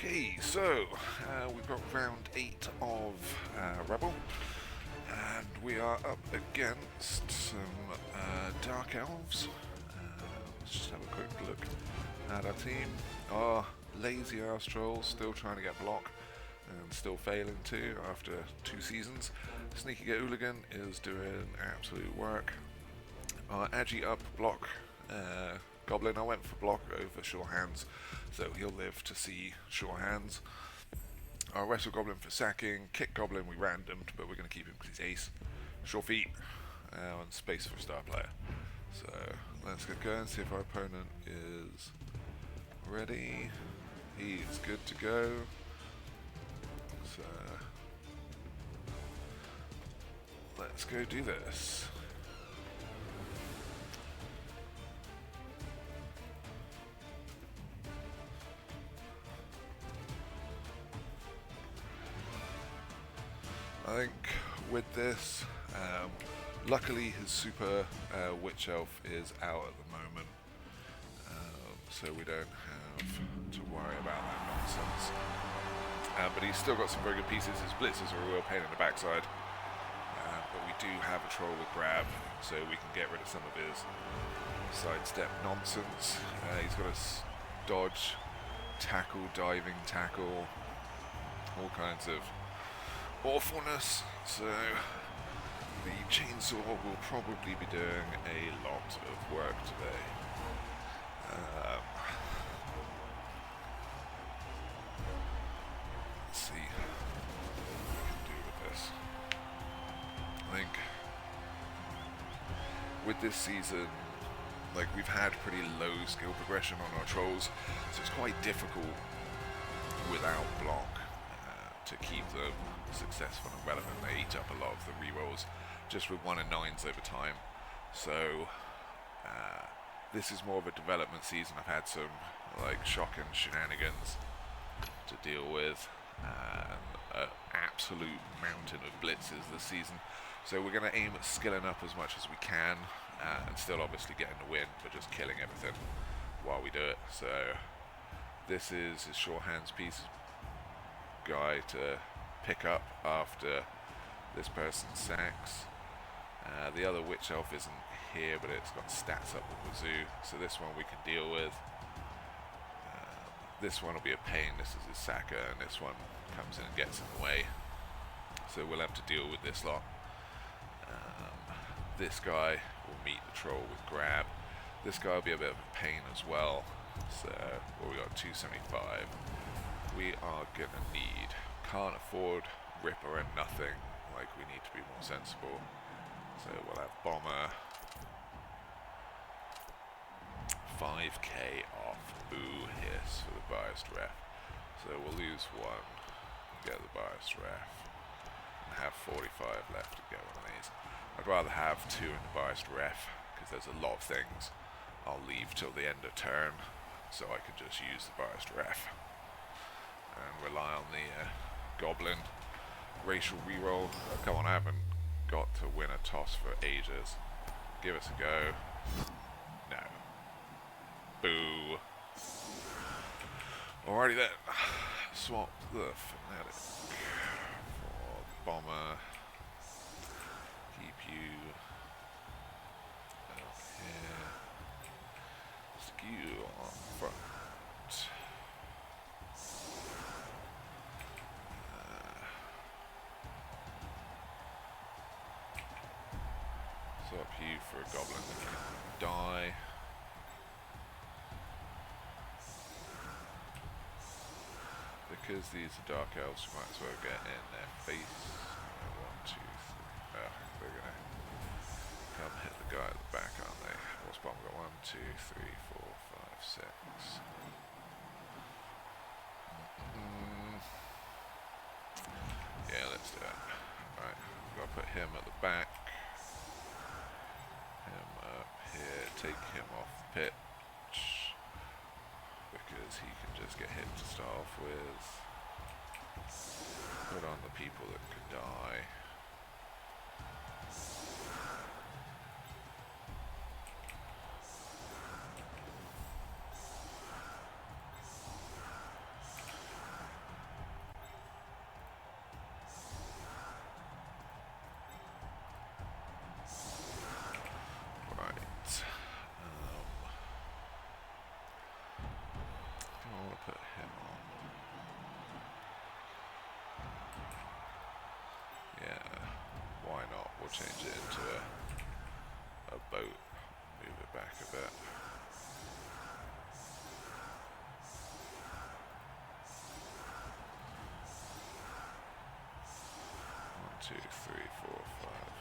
Okay, so we've got round 8 of Rebbl, and we are up against some Dark Elves. Let's just have a quick look at our team. Our lazy ass trolls still trying to get block and still failing to after 2 seasons. Sneaky Hooligan is doing absolute work. Our Agi up block Goblin, I went for block over Sure Hands, so he'll live to see Sure Hands. Our Wrestle Goblin for sacking, Kick Goblin we randomed, but we're going to keep him because he's ace. Sure Feet, and space for star player. So let's get going, see if our opponent is ready. He's good to go. So let's go do this. I think with this, luckily his super Witch Elf is out at the moment, so we don't have to worry about that nonsense. But he's still got some very good pieces. His blitzes are a real pain in the backside, but we do have a troll with grab, so we can get rid of some of his sidestep nonsense. He's got a dodge, tackle, diving tackle, all kinds of awfulness, so the chainsaw will probably be doing a lot of work today. Let's see what we can do with this. I think with this season, like, we've had pretty low skill progression on our trolls, so it's quite difficult without block to keep them successful and relevant. They eat up a lot of the rerolls just with 1 and 9s over time. So this is more of a development season. I've had some like shocking shenanigans to deal with, and an absolute mountain of blitzes this season. So we're going to aim at skilling up as much as we can, and still obviously getting the win, but just killing everything while we do it. So this is his Sure Hands piece guy to pick up after this person sacks. The other Witch Elf isn't here, but it's got stats up the wazoo, so this one we can deal with. This one will be a pain. This is his sacker, and this one comes in and gets in the way, so we'll have to deal with this lot. This guy will meet the troll with grab. This guy will be a bit of a pain as well, so we got 275. We are gonna need, can't afford Ripper and nothing, like, we need to be more sensible. So we'll have Bomber, 5k off, boo hiss for the biased ref. So we'll lose 1, get the biased ref, and have 45 left to get one of these. I'd rather have 2 in the biased ref, because there's a lot of things I'll leave till the end of turn, so I can just use the biased ref and rely on the Goblin racial reroll. Oh, come on, I haven't got to win a toss for ages. Give us a go. No. Boo. Alrighty then. Swap the Fanatic for Bomber. Keep you up here. Stick you on front. Swap you for a Goblin that can die. Because these are Dark Elves, we might as well get in their face. 1, 2, 3. Oh, they're gonna come hit the guy at the back, aren't they? What's bomb got? 1, 2, 3, 4, 5, 6. Yeah, let's do it. Right, gotta put him at the back. Him up here, take him off the pitch, because he can just get hit to start off with. Put on the people that could die. change it into a boat. Move it back a bit. One, two, three, four, five.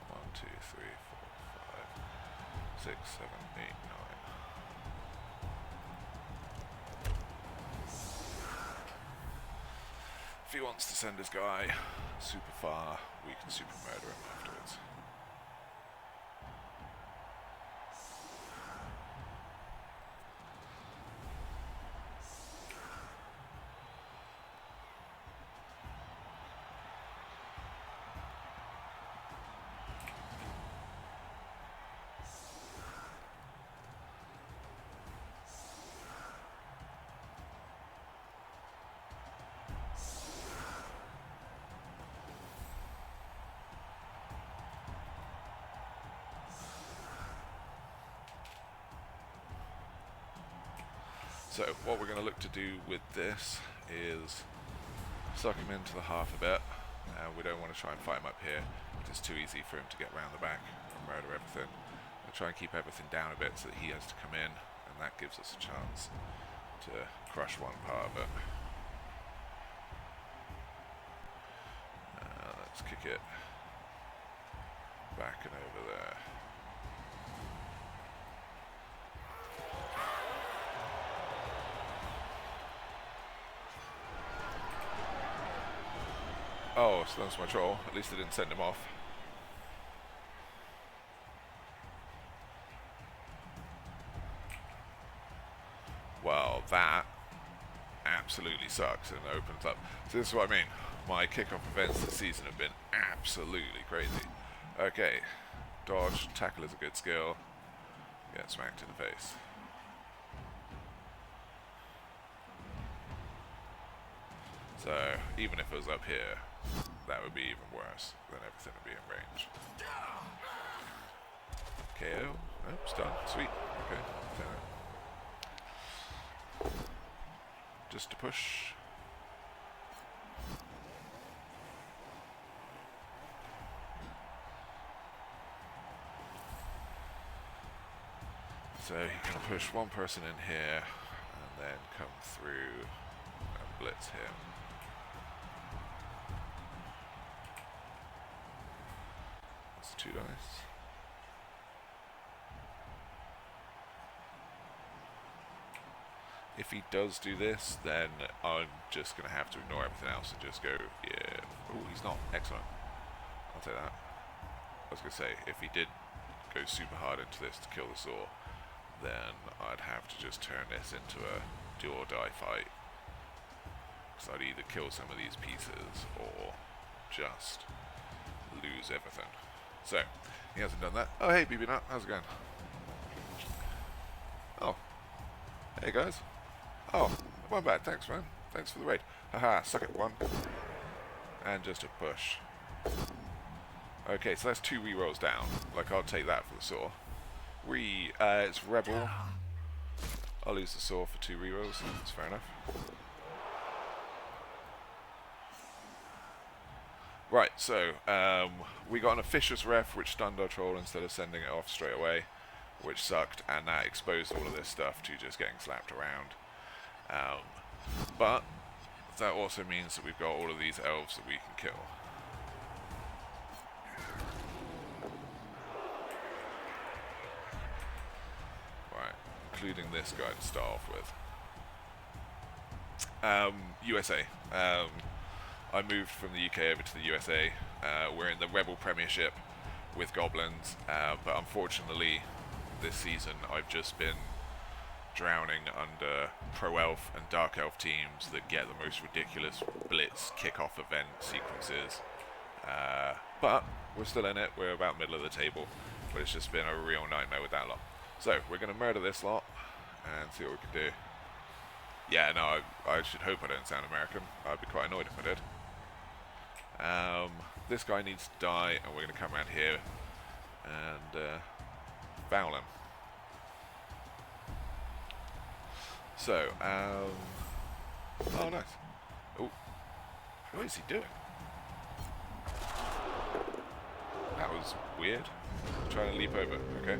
One, two, three, four, five, 6, 7, 8, 9. If he wants to send his guy super far, we can super murder him afterwards. So what we're going to look to do with this is suck him into the half a bit. We don't want to try and fight him up here. It's too easy for him to get round the back and murder everything. We'll try and keep everything down a bit so that he has to come in, and that gives us a chance to crush one part of it. Let's kick it back and over there. Oh, so that's my troll. At least I didn't send him off. Well, that absolutely sucks and opens up. So this is what I mean. My kickoff events this season have been absolutely crazy. Okay, dodge, tackle is a good skill. Get smacked in the face. So, even if it was up here, that would be even worse. Then everything would be in range. KO. Oh, it's done. Sweet. Okay. Fair. Just to push. So you can push one person in here and then come through and blitz him. That's 2 dice. If he does do this, then I'm just going to have to ignore everything else and just go, yeah. Oh, he's not. Excellent. I'll take that. I was going to say, if he did go super hard into this to kill the Saw, then I'd have to just turn this into a do or die fight. Because I'd either kill some of these pieces or just lose everything. So, he hasn't done that. Oh, hey, BB Nut. How's it going? Oh. Hey, guys. Oh, one bad. Thanks, man. Thanks for the raid. Haha, suck it, one. And just a push. Okay, so that's 2 rerolls down. Like, I'll take that for the Saw. It's Rebbl. I'll lose the Saw for 2 rerolls. That's fair enough. Right, so we got an officious ref which stunned our troll instead of sending it off straight away, which sucked, and that exposed all of this stuff to just getting slapped around. But that also means that we've got all of these elves that we can kill. Right, including this guy to start off with. USA. I moved from the UK over to the USA. We're in the Rebbl Premiership with goblins, but unfortunately this season I've just been drowning under Pro Elf and Dark Elf teams that get the most ridiculous blitz kickoff event sequences. But we're still in it. We're about middle of the table, but it's just been a real nightmare with that lot. So we're going to murder this lot and see what we can do. Yeah, no, I should hope I don't sound American. I'd be quite annoyed if I did. This guy needs to die, and we're going to come around here and foul him. So, oh nice. Oh, what is he doing? That was weird. Trying to leap over, okay.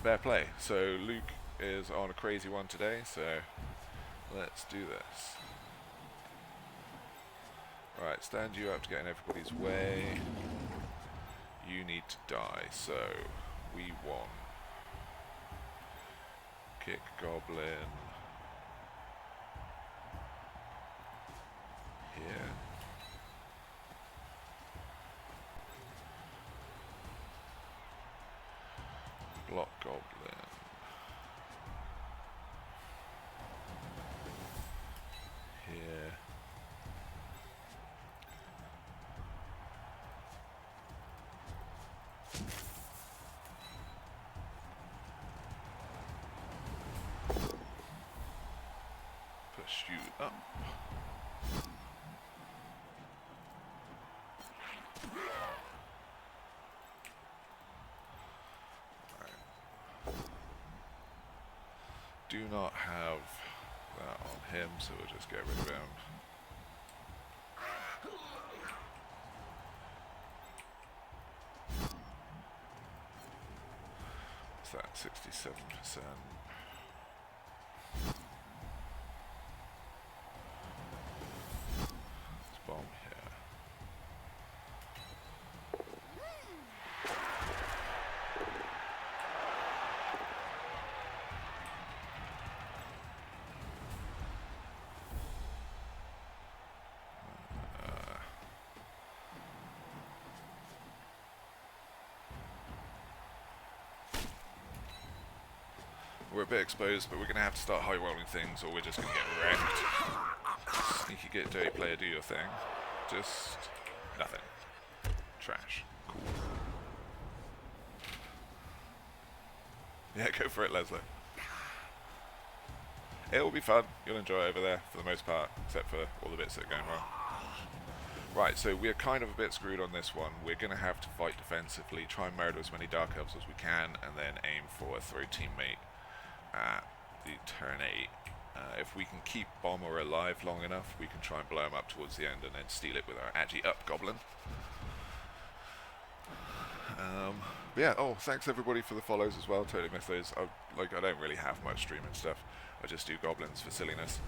Fair play. So Luke is on a crazy one today, so let's do this. Right, stand you up to get in everybody's way. You need to die, so we want kick goblin here. Block goblin here. Push you up. Do not have that on him, so we'll just get rid of him. What's that? 67%. Let's bomb here. We're a bit exposed, but we're going to have to start high rolling things or we're just going to get wrecked. Sneaky get dirty player, do your thing. Just nothing. Trash. Cool. Yeah, go for it, Leslie. It will be fun. You'll enjoy it over there for the most part, except for all the bits that are going wrong. Right, so we're kind of a bit screwed on this one. We're going to have to fight defensively, try and murder as many Dark Elves as we can, and then aim for a throw teammate at the turn 8. If we can keep Bomber alive long enough, we can try and blow him up towards the end and then steal it with our agi up goblin. Yeah, oh, thanks everybody for the follows as well. Totally missed those. I don't really have much streaming stuff. I just do goblins for silliness.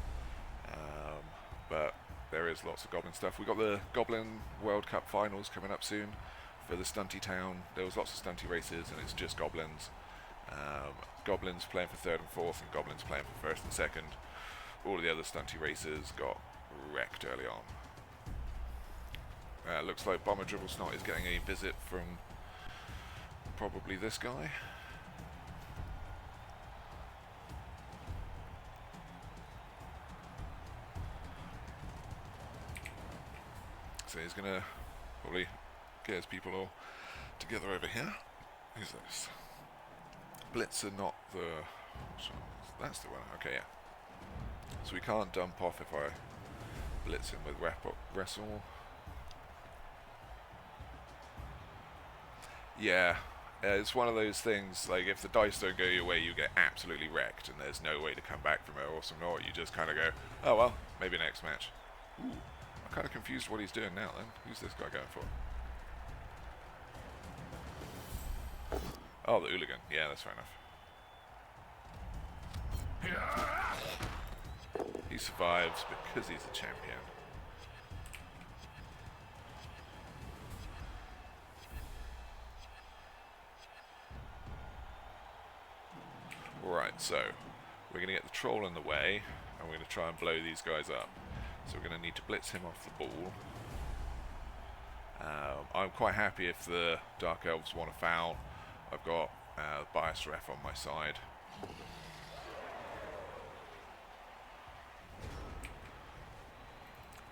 But there is lots of goblin stuff. We've got the Goblin World Cup finals coming up soon for the stunty town. There was lots of stunty races and it's just goblins. Goblins playing for 3rd and 4th and goblins playing for 1st and 2nd. All of the other stunty races got wrecked early on. Looks like Bomber Dribble Snot is getting a visit from probably this guy. So he's going to probably get his people all together over here. Who's this? Blitzer, not the... That's the one. Okay, yeah. So we can't dump off if I blitz him with wrestle. Yeah, it's one of those things, like if the dice don't go your way, you get absolutely wrecked and there's no way to come back from it, or some not, you just kind of go, oh well, maybe next match. Ooh, I'm kind of confused what he's doing now then. Who's this guy going for? Oh, the hooligan. Yeah, that's fair enough. He survives because he's a champion. Alright, so we're going to get the troll in the way and we're going to try and blow these guys up. So we're going to need to blitz him off the ball. I'm quite happy if the Dark Elves want to foul. I've got Bias Ref on my side.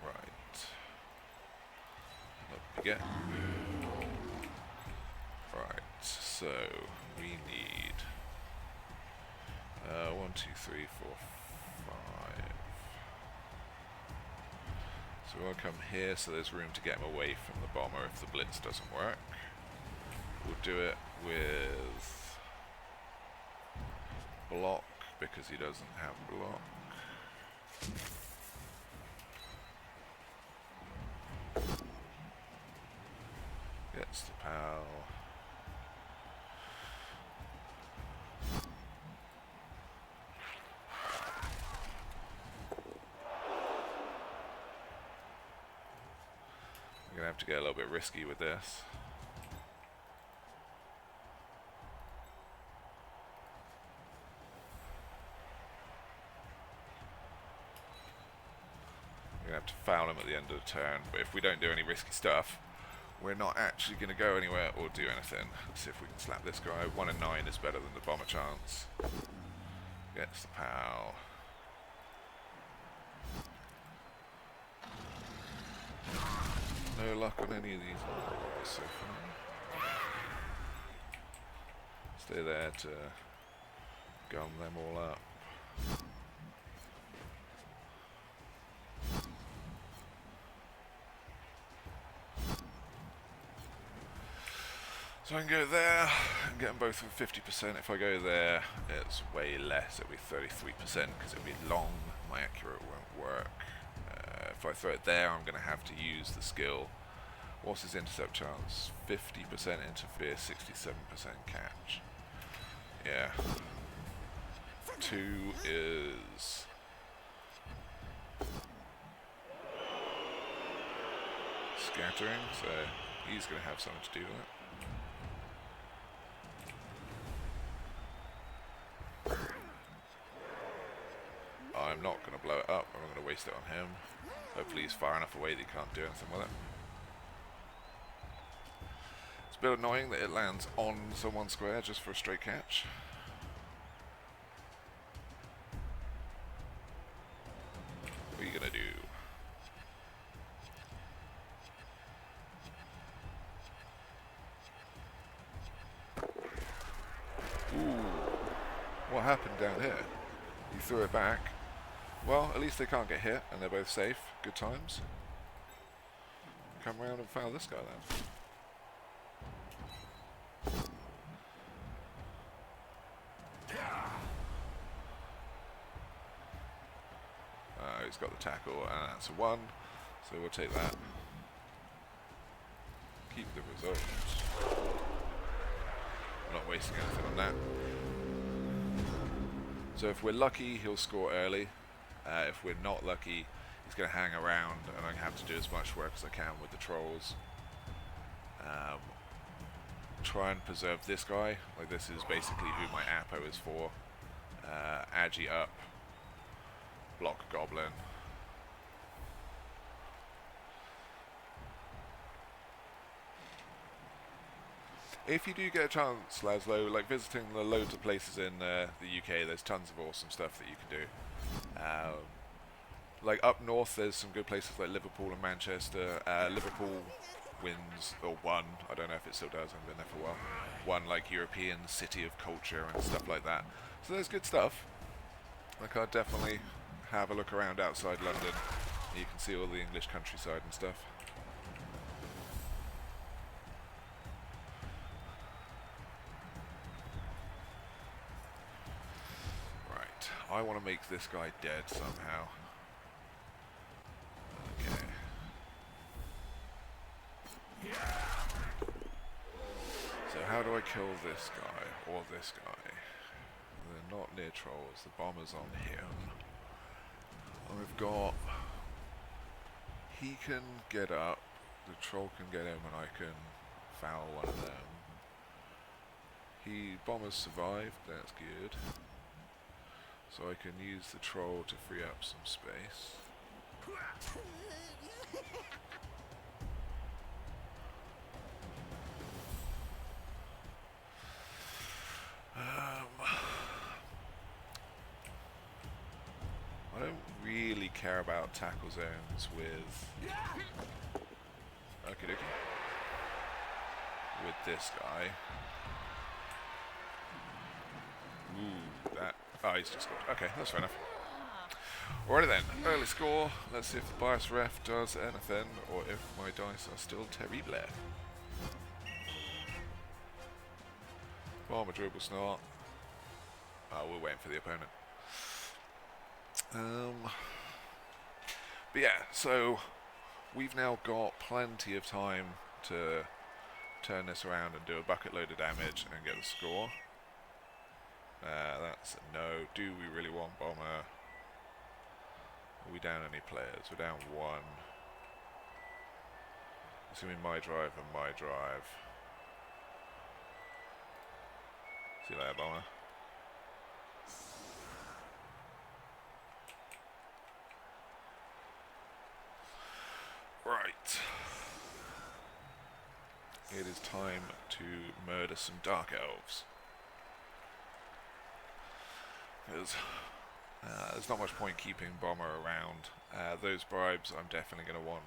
Right. Up we get. Right, so we need 1, 2, 3, 4, 5. So we'll come here so there's room to get him away from the bomber if the blitz doesn't work. We'll do it with block because he doesn't have block. Gets the pal. I'm gonna have to get a little bit risky with this. We're gonna have to foul him at the end of the turn, but if we don't do any risky stuff, we're not actually going to go anywhere or do anything. Let's see if we can slap this guy. 1 in 9 is better than the bomber chance. Gets the pal. No luck on any of these guys so far. Stay there to gum them all up. So I can go there and get them both with 50%. If I go there, it's way less. It'll be 33% because it'll be long. My accurate won't work. If I throw it there, I'm going to have to use the skill. What's his intercept chance? 50% interfere, 67% catch. Yeah. 2 is... scattering, so he's going to have something to do with it. I'm not going to blow it up, I'm going to waste it on him. Hopefully he's far enough away that he can't do anything with it. It's a bit annoying that it lands on someone's square just for a straight catch. What are you going to do? Ooh. What happened down here? He threw it back. Well, at least they can't get hit, and they're both safe. Good times. Come around and foul this guy then. He's got the tackle, and that's a 1. So we'll take that. Keep the result. I'm not wasting anything on that. So if we're lucky, he'll score early. If we're not lucky, he's going to hang around, and I'm going to have to do as much work as I can with the trolls. Try and preserve this guy. Like, this is basically who my Apo is for. Agi up. Block goblin. If you do get a chance, Laszlo, like visiting the loads of places in the UK, there's tons of awesome stuff that you can do. Like up north, there's some good places like Liverpool and Manchester. Liverpool wins, or won, I don't know if it still does, I haven't been there for a while, won like European City of Culture and stuff like that. So there's good stuff. Like, I'd definitely have a look around outside London. You can see all the English countryside and stuff. Right, I want to make this guy dead somehow. Okay. So how do I kill this guy, or this guy? They're not near trolls, the bomber's on him. And we've got... he can get up, the troll can get him, and I can foul one of them. Bomber's survived, that's good. So I can use the troll to free up some space. I don't really care about tackle zones with... okay, with this guy. Ooh, that... oh, he's just scored. Okay, that's fair enough. Alrighty then, early score. Let's see if the bias ref does anything, or if my dice are still terrible. Bomber dribble snort. Oh, we're waiting for the opponent. But yeah, so we've now got plenty of time to turn this around and do a bucket load of damage and get the score. That's a no. Do we really want Bomber? Are we down any players? We're down one. It's going to be my drive and my drive. See you later, Bomber. Right. It is time to murder some Dark Elves. Because there's not much point keeping Bomber around. Those bribes I'm definitely going to want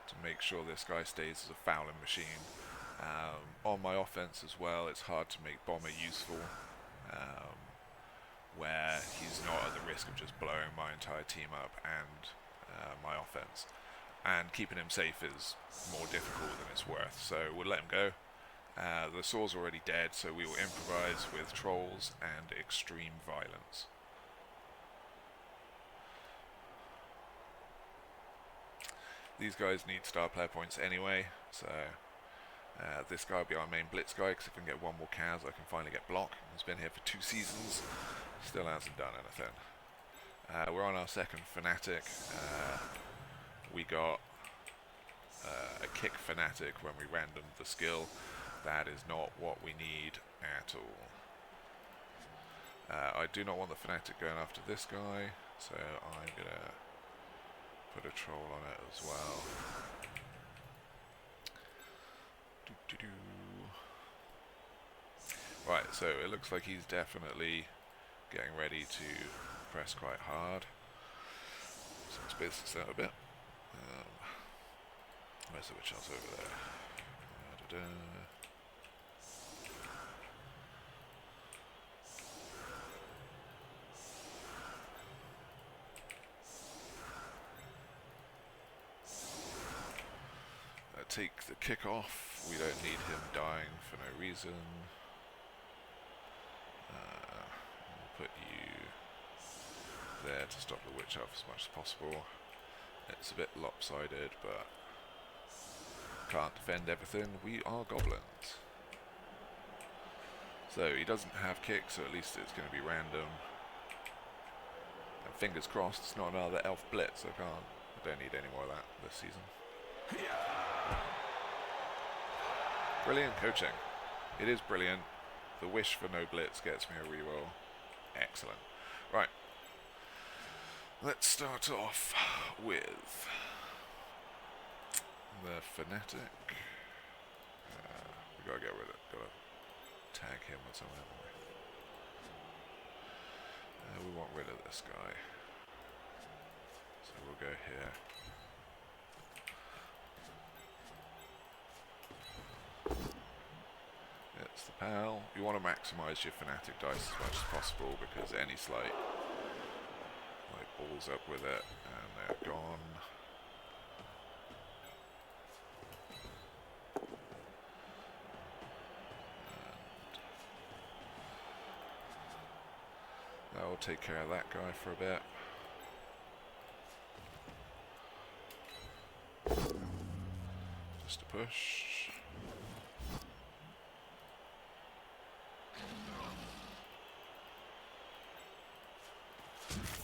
to make sure this guy stays as a fouling machine. On my offense as well, it's hard to make Bomber useful, where he's not at the risk of just blowing my entire team up and my offense. And keeping him safe is more difficult than it's worth, so we'll let him go. The Saw's already dead, so we will improvise with Trolls and Extreme Violence. These guys need star player points anyway, so this guy will be our main blitz guy, because if I can get one more Kaz I can finally get block. He's been here for 2 seasons, still hasn't done anything. We're on our second Fanatic. We got a kick Fanatic when we randomed the skill. That is not what we need at all. I do not want the Fanatic going after this guy, so I'm going to put a troll on it as well. Right, so it looks like he's definitely getting ready to press quite hard. So let's space this out a bit. Where's the witch house over there? Take the kick off. We don't need him dying for no reason. We'll put you there to stop the witch up as much as possible. It's a bit lopsided, but can't defend everything. We are goblins. So he doesn't have kick, so at least it's going to be random. And fingers crossed it's not another elf blitz. I don't need any more of that this season. Brilliant coaching. It is brilliant. The wish for no blitz gets me a reroll. Excellent. Right. Let's start off with the Fanatic. We gotta get rid of it. Gotta tag him with something. We want rid of this guy. So we'll go here. It's the PAL. You want to maximise your Fanatic dice as much as possible, because any slight balls up with it and they're gone. And that will take care of that guy for a bit. Just a push.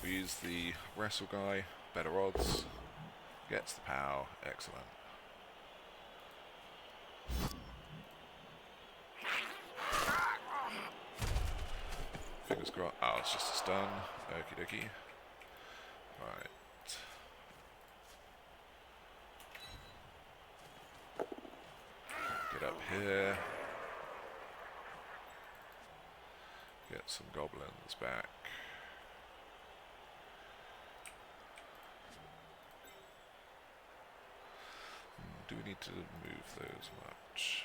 We use the wrestle guy, better odds, gets the power, excellent. Fingers crossed. Oh, it's just a stun. Okie dokie. Right. Get up here. Get some goblins back. Do we need to move those much?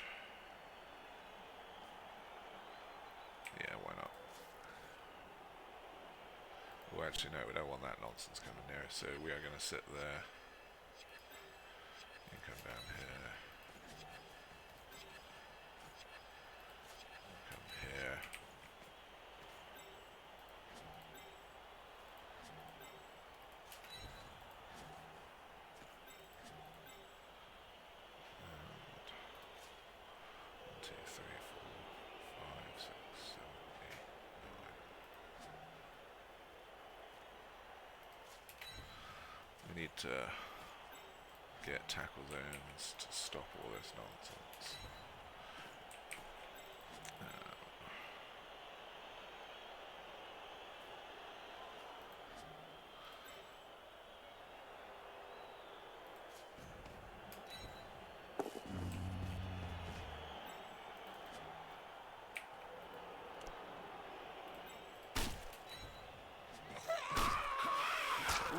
Yeah, why not? Well, actually, no, we don't want that nonsense coming near us, so we are going to sit there. You can come down here. Come here. We need to get tackle zones to stop all this nonsense.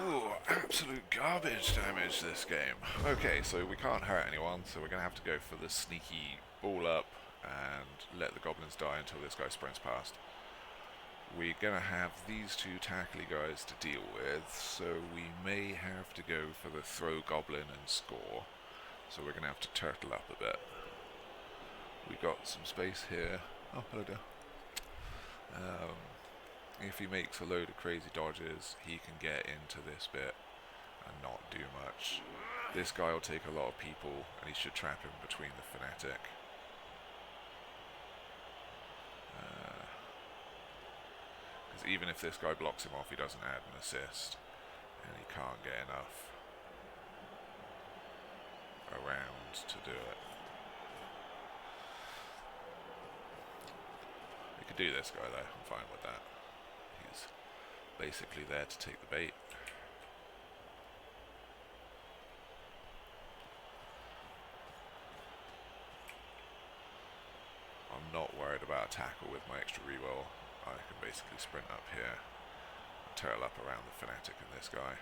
Ooh, absolute garbage damage this game. Okay, so we can't hurt anyone, so we're going to have to go for the sneaky ball up and let the goblins die until this guy sprints past. We're going to have these two tackly guys to deal with, so we may have to go for the throw goblin and score. So we're going to have to turtle up a bit. We've got some space here. Oh, hello there. If he makes a load of crazy dodges, he can get into this bit and not do much. This guy will take a lot of people, and he should trap him between the fanatic. Because even if this guy blocks him off, he doesn't add an assist, and he can't get enough around to do it. We could do this guy though, I'm fine with that. He's basically there to take the bait. I'm not worried about a tackle with my extra reroll. I can basically sprint up here and turtle up around the fanatic and this guy.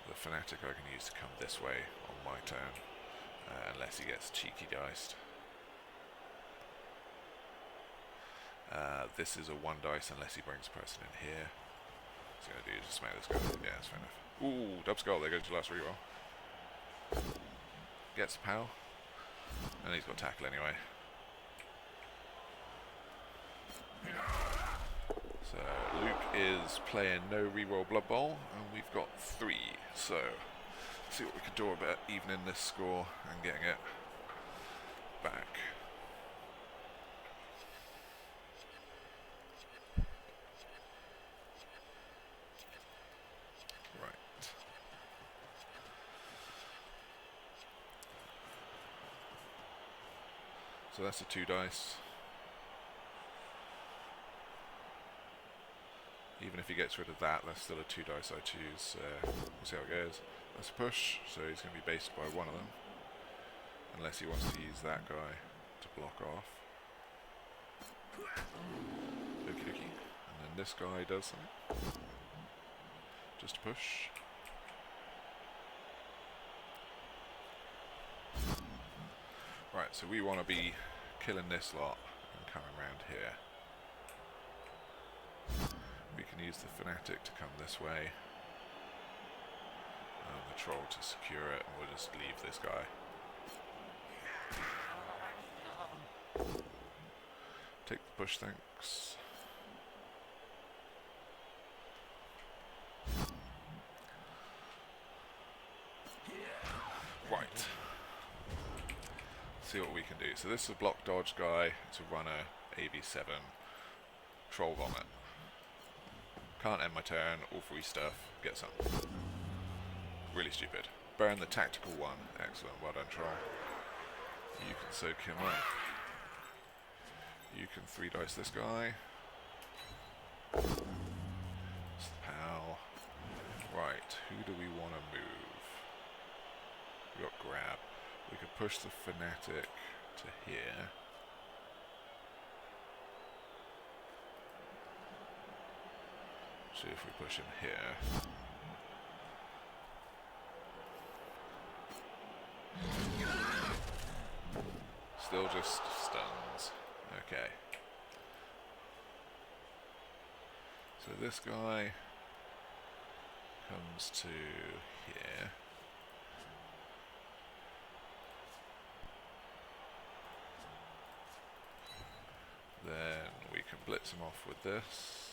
The fanatic I can use to come this way on my turn, unless he gets cheeky diced. This is a 1 dice unless he brings a person in here. What's he going to do? Just smack this guy? Yeah, that's fair enough. Ooh, dub skull, there goes your last reroll. Gets the pow. And he's got tackle anyway. So Luke is playing no reroll Blood Bowl, and we've got 3. So see what we can do about evening this score and getting it back. Right. So that's a 2 dice. Even if he gets rid of that, that's still a 2 dice I choose. We'll see how it goes. That's a push, so he's going to be based by one of them. Unless he wants to use that guy to block off. Okie dokie. And then this guy does something. Just a push. Right, so we want to be killing this lot and coming around here. We can use the fanatic to come this way, and the troll to secure it, and we'll just leave this guy. Take the push, thanks. Right. See what we can do. So this is a block dodge guy. It's a runner, AB7, troll vomit. Can't end my turn, all free stuff, get some. Really stupid. Burn the tactical one. Excellent, well done, troll. You can soak him up. You can 3 dice this guy. It's the pow. Right, who do we want to move? We got grab. We could push the fanatic to here. See if we push him here. Still just stuns. Okay. So this guy comes to here. Then we can blitz him off with this.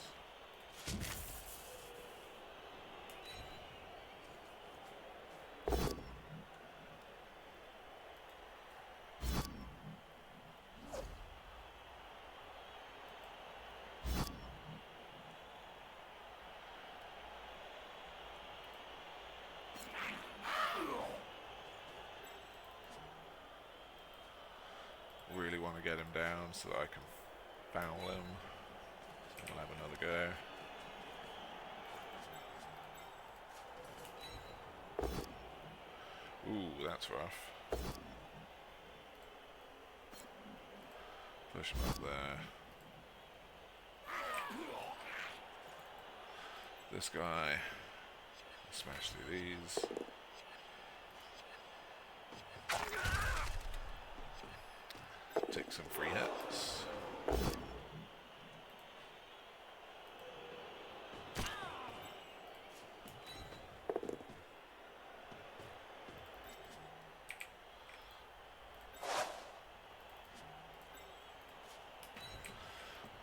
want to get him down so that I can foul him. So we'll have another go. Ooh, that's rough. Push him up there. This guy. Smash through these. Take some free hits.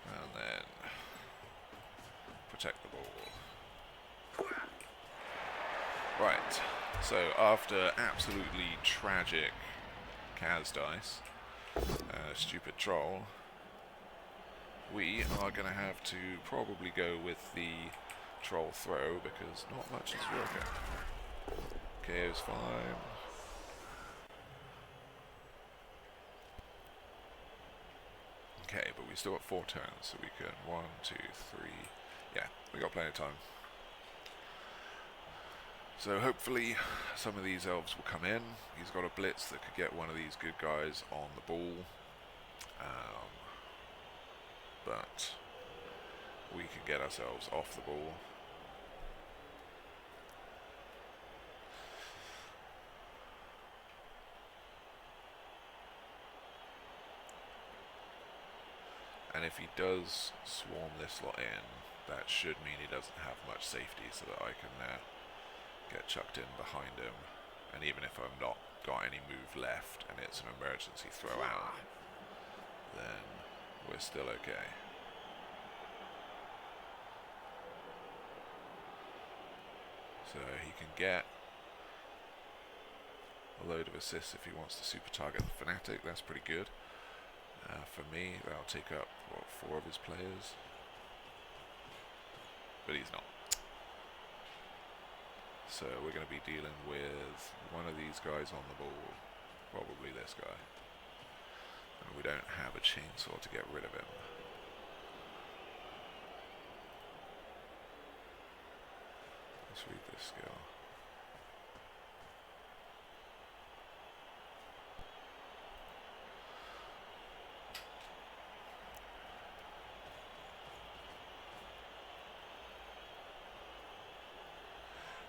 And then protect the ball. Right, so after absolutely tragic Kaz dice, stupid troll, we are going to have to probably go with the troll throw because not much is working. KO's fine. Okay, but we still got 4 turns, so we can 1, 2, 3. Yeah, we got plenty of time. So hopefully some of these elves will come in. He's got a blitz that could get one of these good guys on the ball. But we can get ourselves off the ball. And if he does swarm this lot in, that should mean he doesn't have much safety so that I can get chucked in behind him. And even if I've not got any move left and it's an emergency throw out, then we're still okay. So he can get a load of assists if he wants to super target the Fanatic. That's pretty good. For me, that'll take up, what, 4 of his players? But he's not. So we're going to be dealing with one of these guys on the ball, probably this guy. And we don't have a chainsaw to get rid of him. Let's read this skill.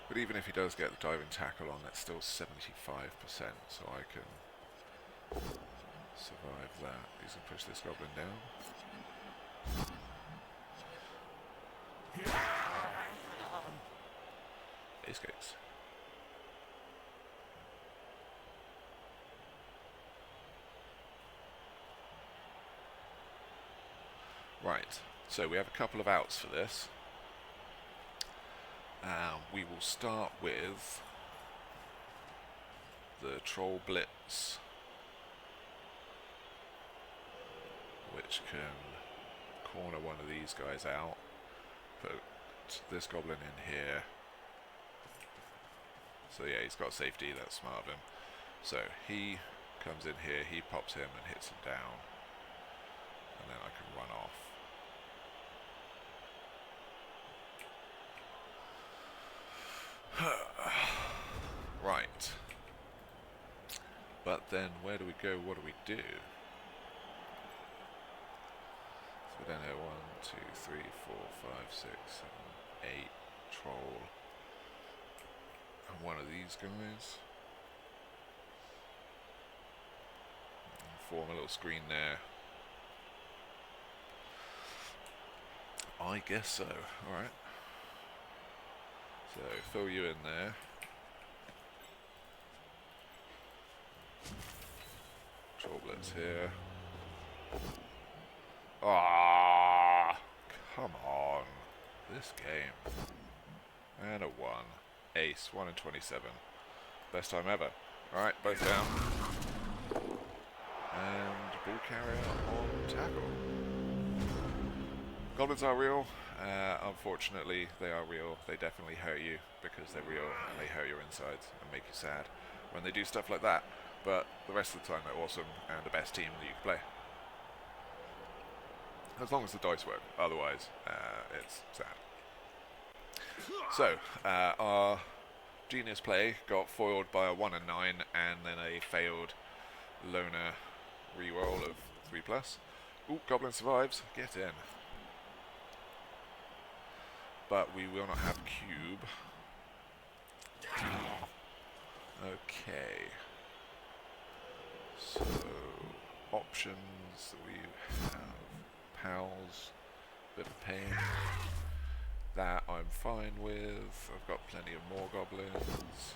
But even if he does get the diving tackle on, that's still 75%, so I can survive that. He's going to push this goblin down. Ace cakes. Right, so we have a couple of outs for this. We will start with the Troll Blitz, which can corner one of these guys out, put this goblin in here. So yeah, he's got safety, that's smart of him. So he comes in here, he pops him and hits him down, and then I can run off. Right. But then where do we go? What do we do? So we then have 1, 2, 3, 4, 5, 6, 7, 8 troll. And one of these guys. And form a little screen there. I guess so. Alright. So fill you in there. Troll Blitz here. Ah, come on. This game. And a 1. Ace, 1 in 27. Best time ever. Alright, both down. And ball carrier on tackle. Goblins are real. Unfortunately, they are real. They definitely hurt you because they're real and they hurt your insides and make you sad when they do stuff like that. But the rest of the time, they're awesome and the best team that you can play. As long as the dice work, otherwise it's sad. So, our genius play got foiled by a 1 and 9 and then a failed loner reroll of 3+. Ooh, goblin survives. Get in. But we will not have cube. Okay. So, options that we have. Pals. Bit of pain. That I'm fine with. I've got plenty of more goblins.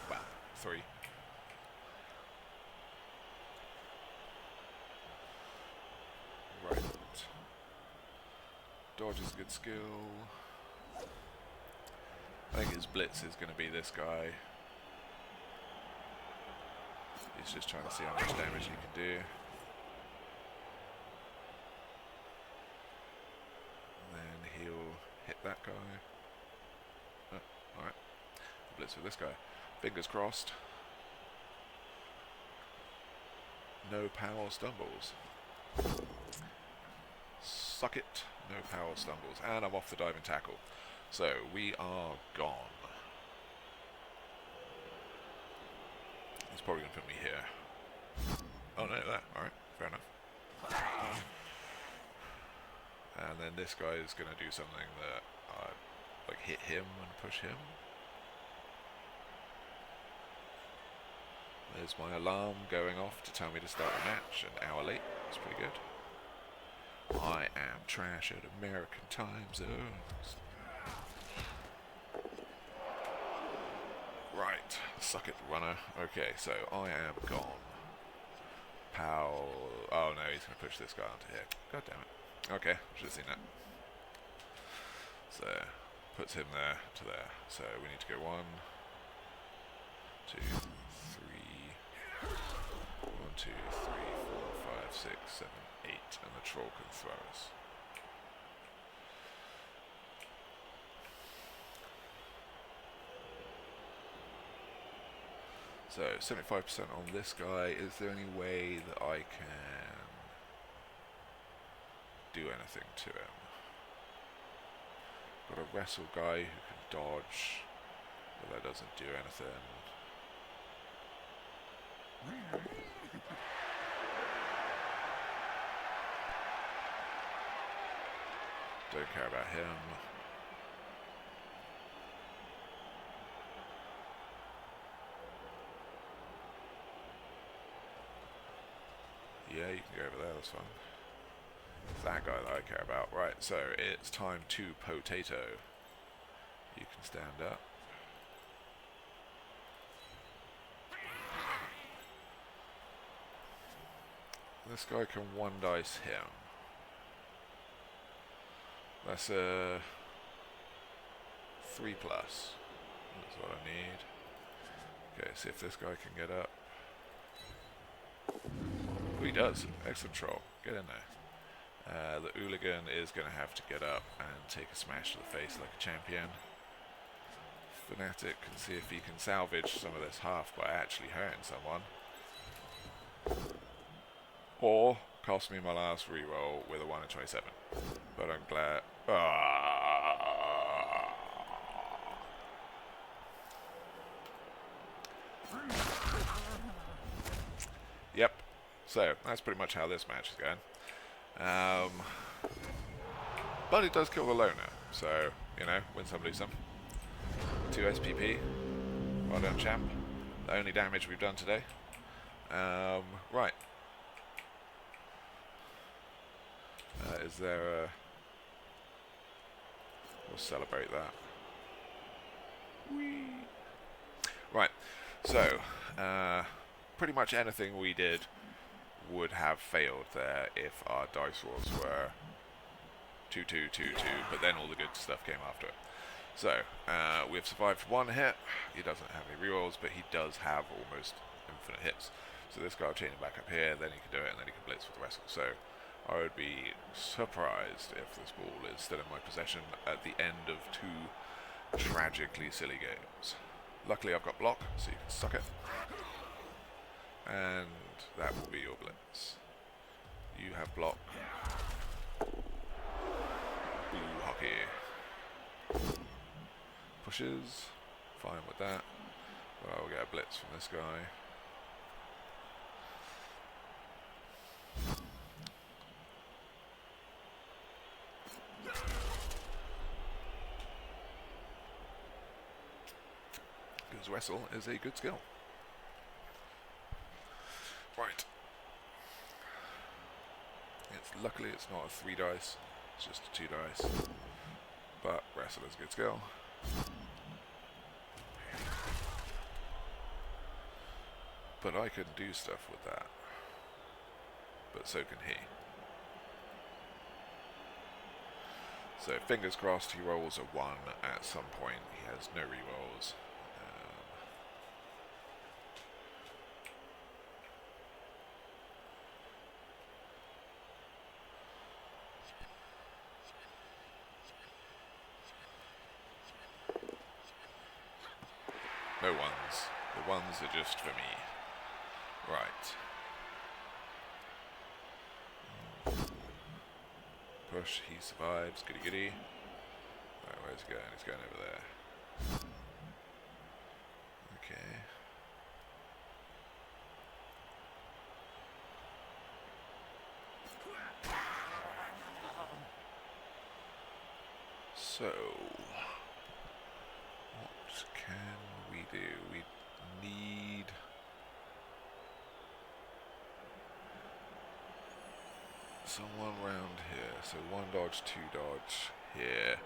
Well, 3. Right. Dodge is a good skill. I think his blitz is going to be this guy. He's just trying to see how much damage he can do. Then he'll hit that guy. Oh, alright. Blitz with this guy. Fingers crossed. No power stumbles. Suck it. No power stumbles. And I'm off the diving tackle. So, we are gone. He's probably going to put me here. Oh no, that. Alright, fair enough. And then this guy is going to do something that I like hit him and push him. There's my alarm going off to tell me to start the match, an hour late. That's pretty good. I am trash at American time zones. Right, suck it, runner. Okay, so I am gone. Pow. Oh no, he's going to push this guy onto here. God damn it. Okay, should have seen that. So, puts him there to there. So we need to go 1, 2, 3. 1, 2, 3, 4, 5, 6, 7, 8, and the troll can throw us. So 75% on this guy. Is there any way that I can do anything to him? Got a wrestle guy who can dodge, but that doesn't do anything. Don't care about him. Yeah, you can go over there, that's fine. It's that guy that I care about. Right, so it's time to potato. You can stand up. This guy can 1 dice him. That's a 3+. That's what I need. Okay, see if this guy can get up. Oh, he does. Excellent troll. Get in there. The hooligan is going to have to get up and take a smash to the face like a champion. Fanatic can see if he can salvage some of this half by actually hurting someone. Or cost me my last reroll with a 1 in 27. But I'm glad. Yep. So that's pretty much how this match is going. But it does kill the loner, so you know, win some, lose some. 2 SPP. Well done, champ. The only damage we've done today. Right. Is there a... We'll celebrate that. Whee! Right, so, pretty much anything we did would have failed there if our dice rolls were 2, 2, 2, 2, but then all the good stuff came after it. So, we've survived 1 hit. He doesn't have any rerolls, but he does have almost infinite hits. So this guy will chain him back up here, then he can do it, and then he can blitz with the wrestle. So, I would be surprised if this ball is still in my possession at the end of 2 tragically silly games. Luckily I've got block, so you can suck it. And that will be your blitz. You have block. Blue hockey. Pushes. Fine with that. Well, we'll get a blitz from this guy. Because wrestle is a good skill. Right. Luckily it's not a 3 dice, it's just a 2 dice. But wrestle is a good skill. But I can do stuff with that. But so can he. So fingers crossed he rolls a 1 at some point. He has no rerolls. No ones. The ones are just for me. Right. Push, he survives. Goody goody. Right, where's he going? He's going over there. Okay. So, what can we do? We need someone round here. So 1 dodge, 2 dodge here.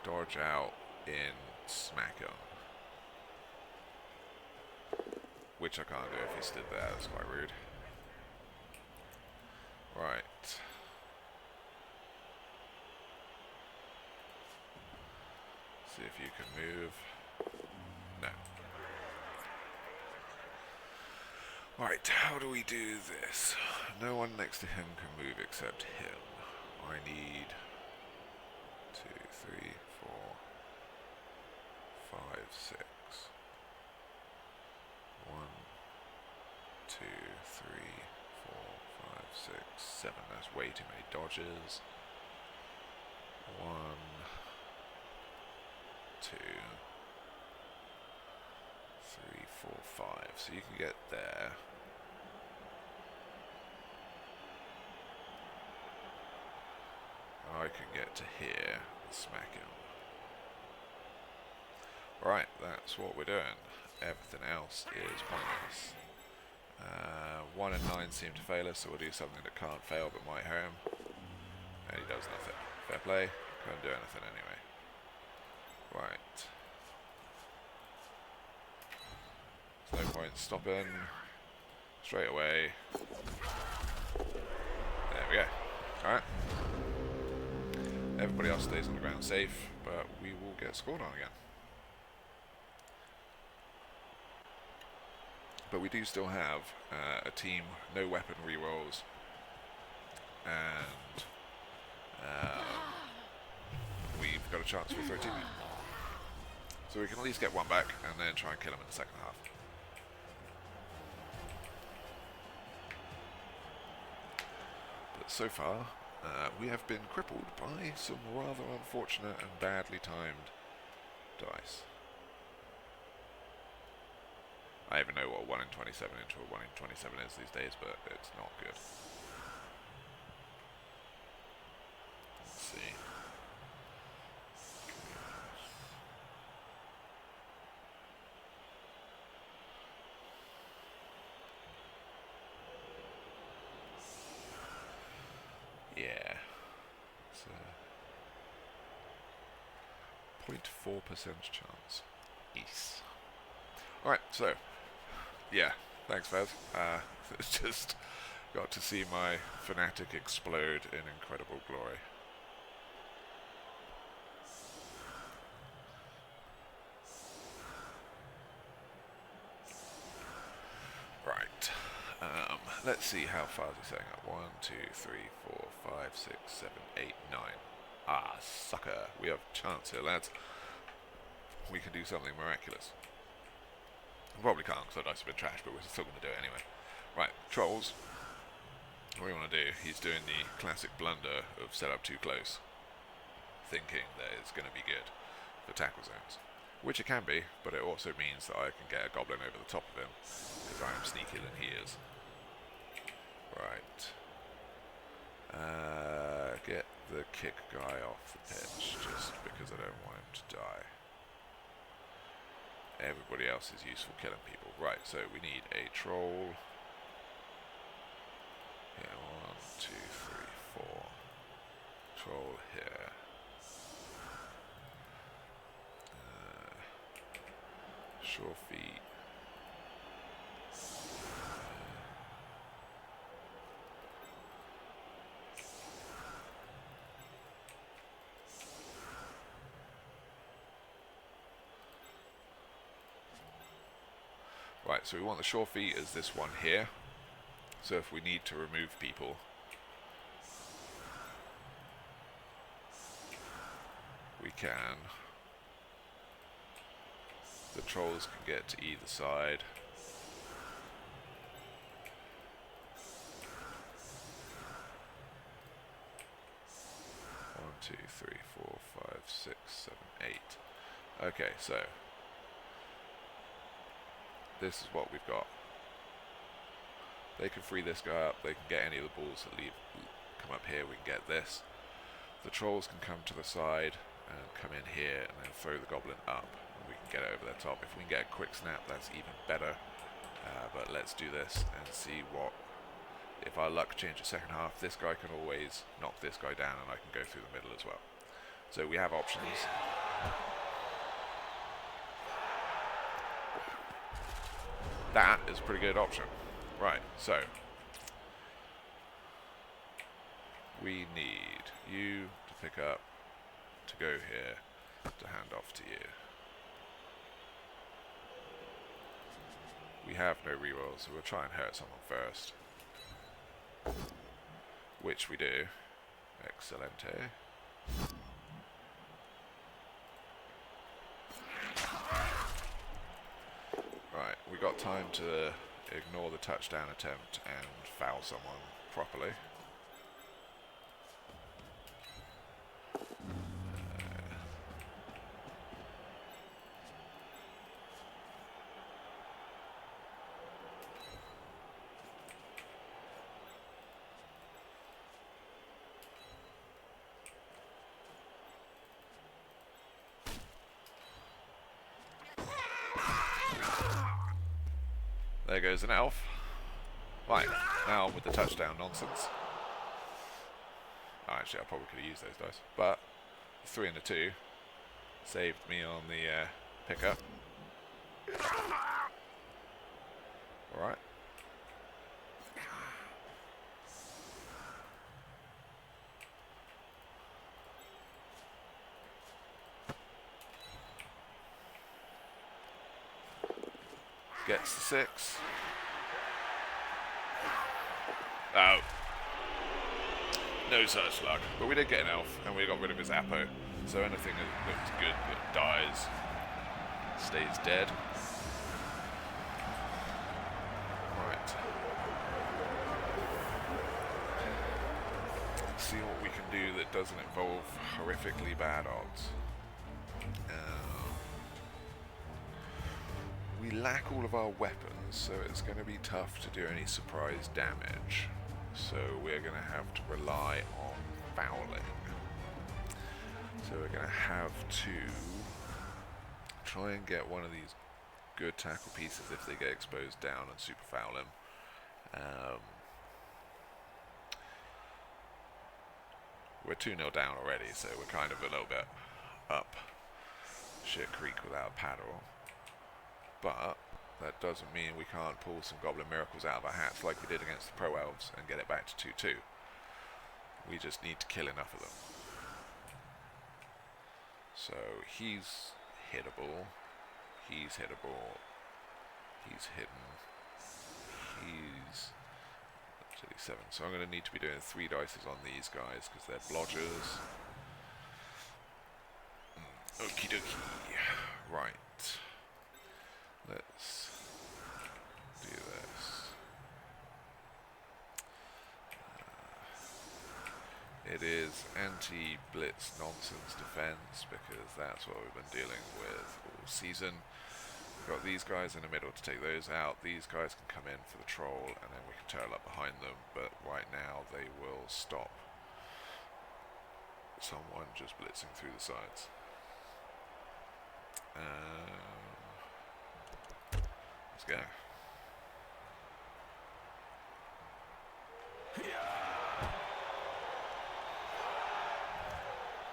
Dodge out in smack him. Which I can't do if he stood there, that's quite rude. Right. See if you can move. No. Right, how do we do this? No one next to him can move except him. I need 2, 3, 4, 5, 6. 1, 2, 3, 4, 5, 6, 7. That's way too many dodges. 1, 2, 3, 4, 5. So you can get there. I can get to here and smack him. Right, that's what we're doing. Everything else is pointless. 1 and 9 seem to fail us, so we'll do something that can't fail but might hurt him. And he does nothing. Fair play. Can't do anything anyway. Right. There's no point stopping. Straight away. There we go. Alright. Everybody else stays on the ground safe, but we will get scored on again. But we do still have a team, no weapon rerolls, and we've got a chance for a 13-man. So we can at least get 1 back and then try and kill him in the second half. But so far, we have been crippled by some rather unfortunate and badly timed dice. I even know what a 1 in 27 into a 1 in 27 is these days, but it's not good. Let's see. Yeah. It's a 0.4% chance. Yes. Alright, so yeah, thanks Fez. Just got to see my fanatic explode in incredible glory. Right, let's see how far is he setting up. 1, 2, 3, 4, 5, 6, 7, 8, 9. Ah, sucker. We have a chance here, lads. We can do something miraculous. Probably can't because the dice have been trash, but we're still going to do it anyway. Right, trolls. what we want to do, he's doing the classic blunder of set up too close, thinking that it's going to be good for tackle zones. Which it can be, but it also means that I can get a goblin over the top of him, because I am sneakier than he is. Right. Get the kick guy off the pitch, just because I don't want him to die. Everybody else is useful killing people. Right, so we need a troll. Here, 1, 2, 3, 4. Troll here. Sure feet. Right, so we want the sure feet as this one here. So if we need to remove people, we can. The trolls can get to either side. One, 2, 3, 4, 5, 6, 7, 8. Okay, so this is what we've got. They can free this guy up, they can get any of the balls that come up here, we can get this. The trolls can come to the side and come in here and then throw the goblin up. And we can get it over their top. If we can get a quick snap, that's even better. But let's do this and see what... If our luck changes second half, this guy can always knock this guy down and I can go through the middle as well. So we have options. That is a pretty good option. Right, so we need you to pick up, to go here, to hand off to you. We have no rerolls, so we'll try and hurt someone first. Which we do. Excelente. Right, we got time to ignore the touchdown attempt and foul someone properly. There goes an elf. Right, now on with the touchdown nonsense. Oh, actually, I probably could have used those dice. But the 3 and the 2 saved me on the pickup. Alright. Gets the 6. Oh. No such luck. But we did get an elf, and we got rid of his Apo. So anything that looked good that dies stays dead. Right. Let's see what we can do that doesn't involve horrifically bad odds. We lack all of our weapons, so it's going to be tough to do any surprise damage. So we're going to have to rely on fouling. So we're going to have to try and get one of these good tackle pieces if they get exposed down and super foul him. We're 2-0 down already, so we're kind of a little bit up shit creek without a paddle. But that doesn't mean we can't pull some goblin miracles out of our hats like we did against the pro elves and get it back to 2-2. We just need to kill enough of them. So he's hittable. He's hittable. He's hidden. He's actually 7. So I'm going to need to be doing 3 dices on these guys because they're blodgers. Okie dokie. Right. Let's do this. this anti-blitz nonsense defense, because that's what we've been dealing with all season. We've got these guys in the middle to take those out. These guys can come in for the troll, and then we can turtle up behind them, but right now they will stop someone just blitzing through the sides. Let's go.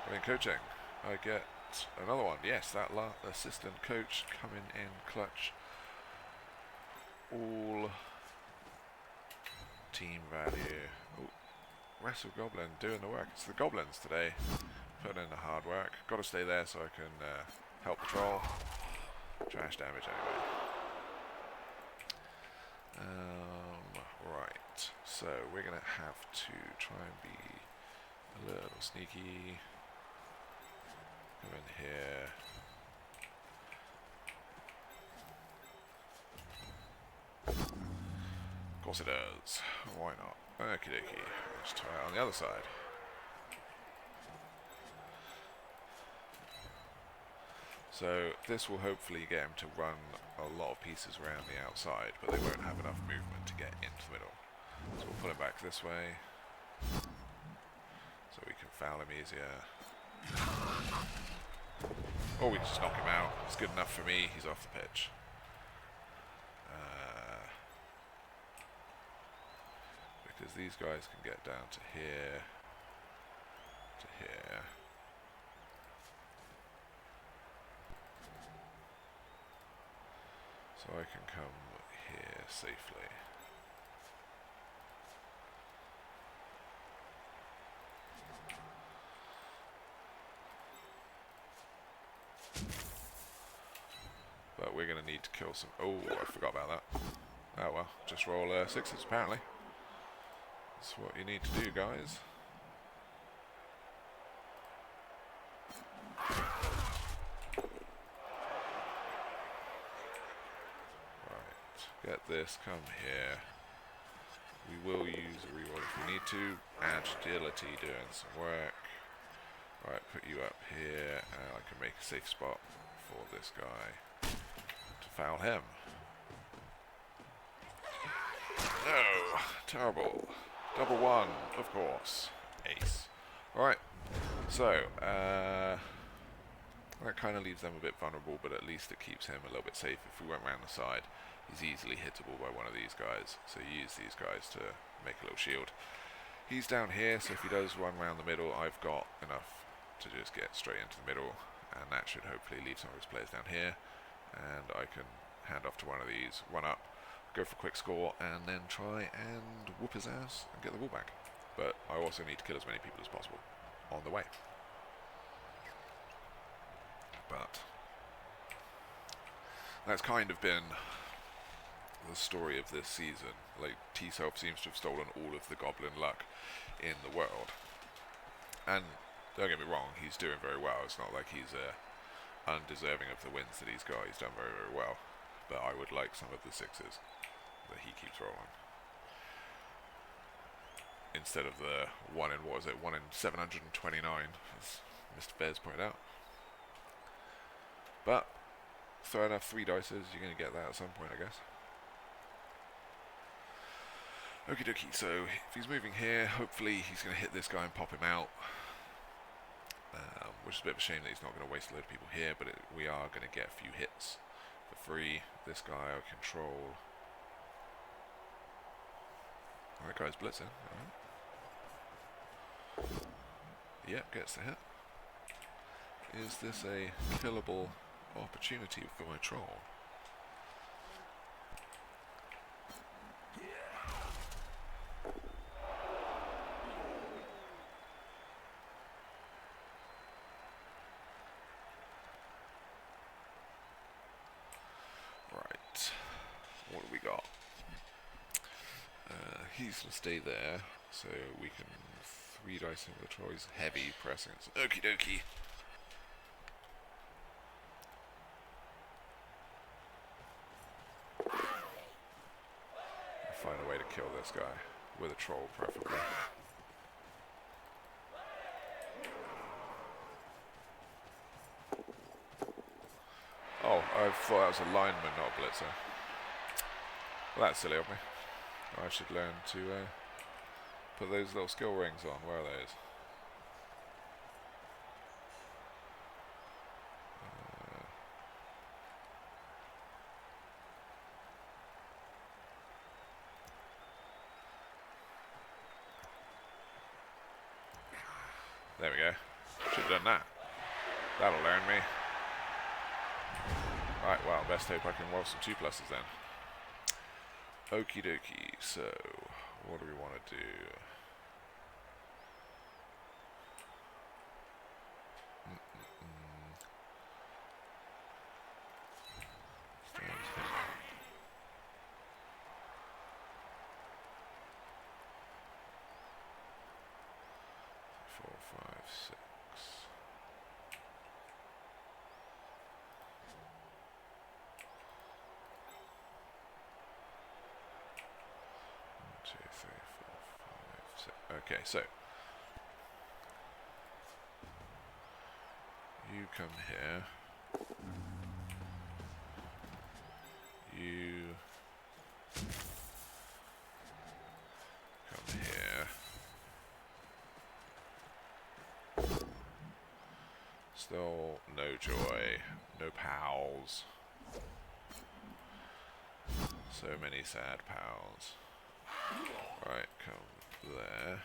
Brilliant coaching. I get another one. Yes, that assistant coach coming in clutch. All team value. Oh, Wrestle Goblin doing the work. It's the goblins today. Putting in the hard work. Got to stay there so I can help the troll. Trash damage anyway. Right. So we're going to have to try and be a little sneaky. Come in here. Of course it does. Why not? Okie dokie. Let's try it on the other side. So this will hopefully get him to run a lot of pieces around the outside, but they won't have enough movement to get into the middle. So we'll pull him back this way, so we can foul him easier. Or we just knock him out. It's good enough for me. He's off the pitch. Because these guys can get down to here, to here. So I can come here safely. But we're going to need to kill some... Oh, I forgot about that. Oh well, just roll sixes apparently. That's what you need to do, guys. Right, get this, come here. We will use a reroll if we need to. Agility doing some work. Right, put you up here, and I can make a safe spot for this guy to foul him. No, terrible. Double one, of course. Ace. Alright, so, that kind of leaves them a bit vulnerable, but at least it keeps him a little bit safe. If we went around the side, he's easily hittable by one of these guys. So you use these guys to make a little shield. He's down here, so if he does run around the middle, I've got enough to just get straight into the middle, and that should hopefully leave some of his players down here. And I can hand off to one of these, run up, go for a quick score, and then try and whoop his ass and get the ball back. But I also need to kill as many people as possible on the way. But that's kind of been the story of this season. Like, T-Self seems to have stolen all of the goblin luck in the world. And don't get me wrong, he's doing very well. It's not like he's undeserving of the wins that he's got. He's done very, very well. But I would like some of the sixes that he keeps rolling, instead of the 1 in, what was it, 1 in 729, as Mr. Bears pointed out. But throw enough 3 dices, you're going to get that at some point, I guess. Okie dokie, so if he's moving here, hopefully he's going to hit this guy and pop him out. Which is a bit of a shame that he's not going to waste a load of people here, but we are going to get a few hits for free. This guy I control. That guy's blitzing. Alright. Yep, gets the hit. Is this a killable opportunity for my troll? Right. What do we got? He's going to stay there, so we can 3 dice in with the troll. He's heavy pressing. So okie dokie. Find a way to kill this guy with a troll, preferably. I thought that was a lineman, not a blitzer. Well, that's silly of me. I should learn to put those little skill rings on. Where are those? There we go. Should have done that. That'll learn me. Right, well, best hope I can roll some 2 pluses then. Okie dokie, so what do we want to do? Four, five, six. One, two, three, four, five, six. Okay, so you come here. You come here. Still no joy, no pals. So many sad pals. Right, come there.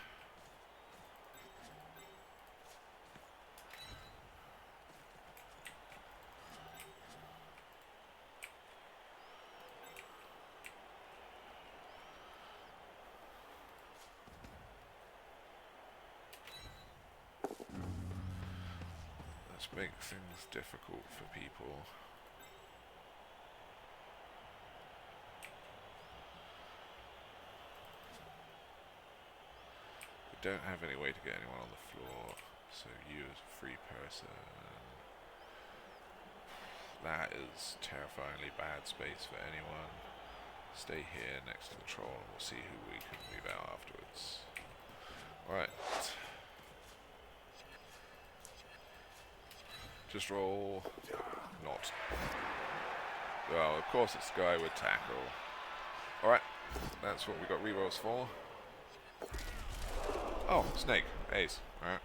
Let's make things difficult for people. We don't have any way to get anyone on the floor, so you as a free person. That is terrifyingly bad space for anyone. Stay here next to the troll and we'll see who we can move out afterwards. Alright. Just roll. Not. Well, of course it's the guy with tackle. Alright. That's what we got rerolls for. Oh, snake. Ace. Alright.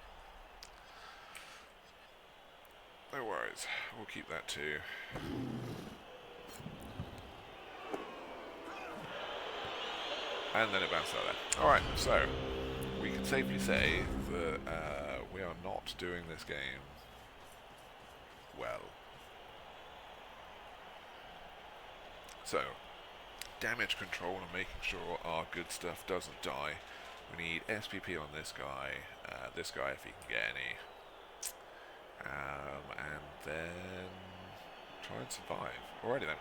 No worries. We'll keep that too. And then it bounced out there. Alright, so we can safely say that we are not doing this game well. So, damage control and making sure our good stuff doesn't die. We need SPP on this guy if he can get any. And then try and survive. Alrighty then.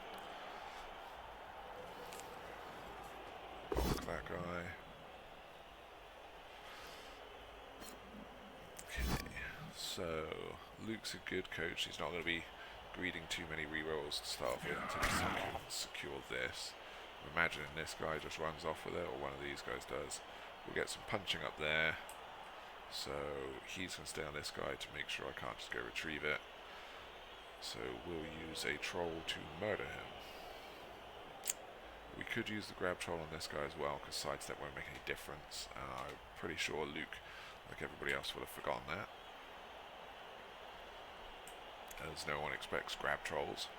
Block that guy. Okay, so Luke's a good coach. He's not going to be greeting too many rerolls to start with until he secure this. I'm imagining this guy just runs off with it, or one of these guys does. We'll get some punching up there. So he's going to stay on this guy to make sure I can't just go retrieve it. So we'll use a troll to murder him. We could use the grab troll on this guy as well, because sidestep won't make any difference. I'm pretty sure Luke, like everybody else, would have forgotten that, as no one expects grab trolls.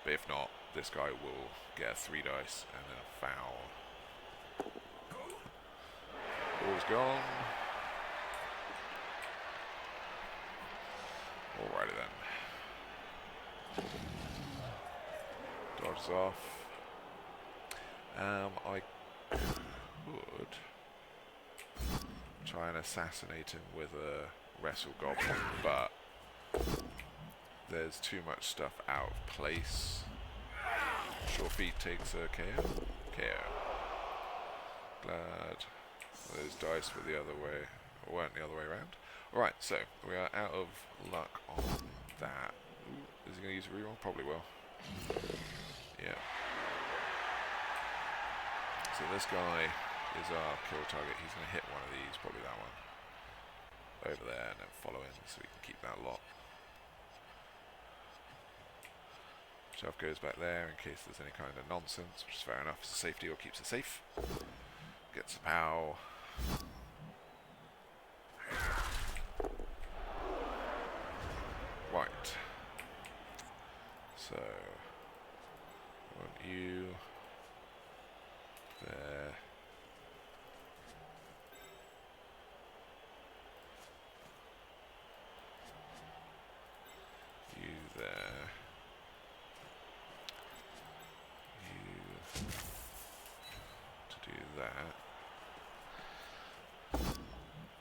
But if not, this guy will get a 3 dice and then a foul. Ball's gone. Alrighty then. Dodges off. I could try and assassinate him with a wrestle goblin, but there's too much stuff out of place. Sure feet takes a KO. KO. Glad those dice were the other way, or weren't the other way around. Alright, so we are out of luck on that. Ooh, is he going to use a reroll? Probably will. Yeah. So this guy is our kill target. He's going to hit one of these, probably that one. Over there, and then follow him so we can keep that lot. Shelf goes back there in case there's any kind of nonsense, which is fair enough. It's a safety or keeps it safe. Gets a POW. Right. So, I want you there. You there. You to do that.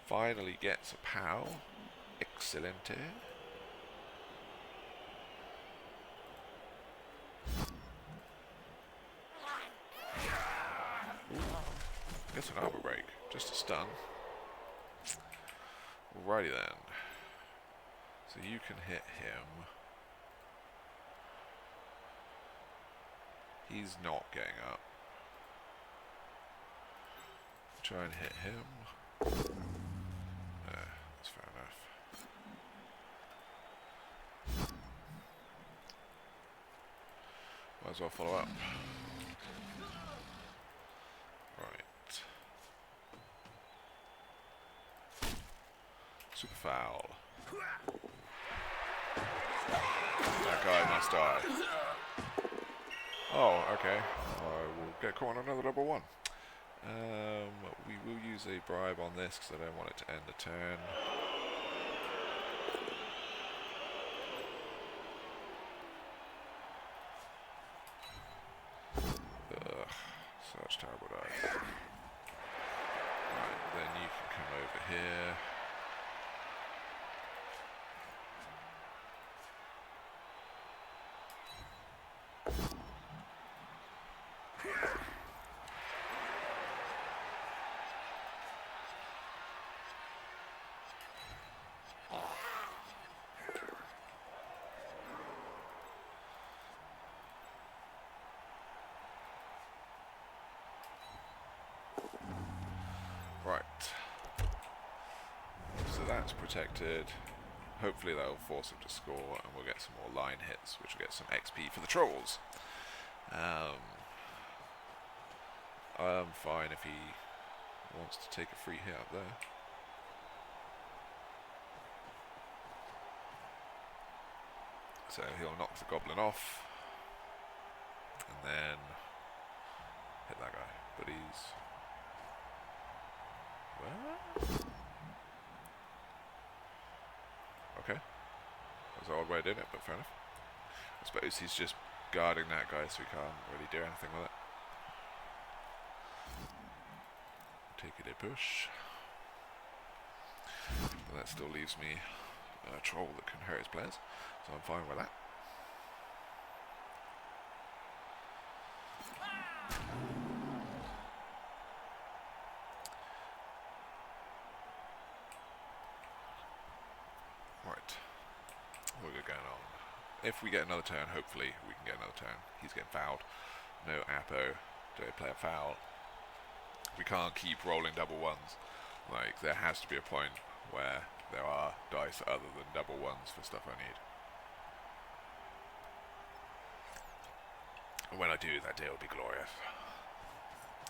Finally gets a POW. Excellente. Gets an armor break. Just a stun. Alrighty then. So you can hit him. He's not getting up. Try and hit him. That's fair enough. Might as well follow up. Right. Super foul. That guy must die. Oh, okay. I will get caught on another double one. We will use a bribe on this because I don't want it to end the turn. Ugh, such terrible dice. Right, then you can come over here. Right. So that's protected. Hopefully that will force him to score and we'll get some more line hits, which will get some XP for the trolls. I'm fine if he wants to take a free hit up there. So he'll knock the goblin off and then hit that guy. But he's... Where? Okay. That's an odd way of doing it, but fair enough. I suppose he's just guarding that guy so he can't really do anything with it. Take it a push. But that still leaves me a troll that can hurt his players, so I'm fine with that. Right. What we got going on? If we get another turn, hopefully we can get another turn. He's getting fouled. No Apo. Don't play a foul. We can't keep rolling double ones. Like, there has to be a point where there are dice other than double ones for stuff I need. And when I do, that day will be glorious.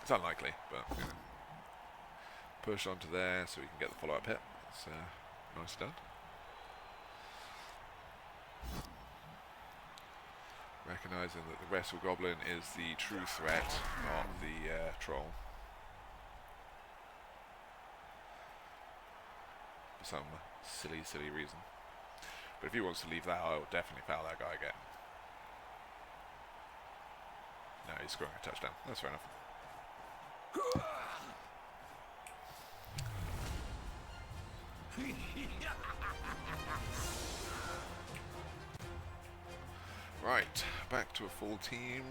It's unlikely, but, you know. Push onto there so we can get the follow-up hit. That's nice done. Recognising that the Rebbl goblin is the true threat, not the troll. For some silly reason. But if he wants to leave that, I will definitely foul that guy again. No, he's scoring a touchdown. That's fair enough. Right, back to a full team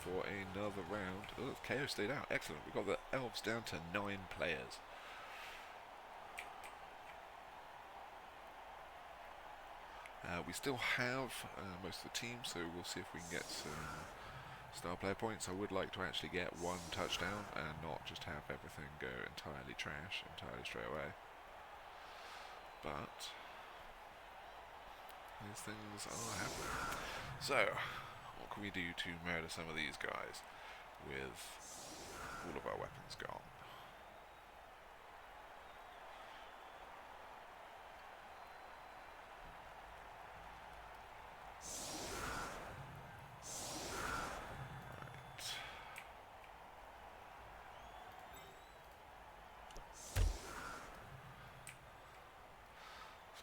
for another round. Oh, KO stayed out. Excellent. We've got the elves down to 9 players. We still have most of the team, so we'll see if we can get some star player points. I would like to actually get 1 touchdown and not just have everything go entirely trash entirely straight away. But these things are happening. So, can we do to murder some of these guys with all of our weapons gone?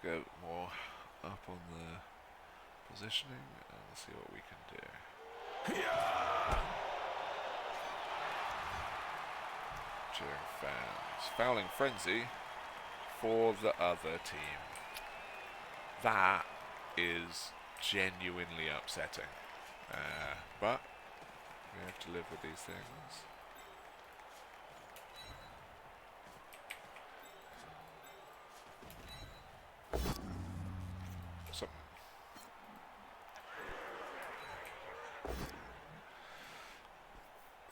Let's go more up on the positioning and see what we can do. Cheering fans. Fouling frenzy for the other team. That is genuinely upsetting. But we have to live with these things.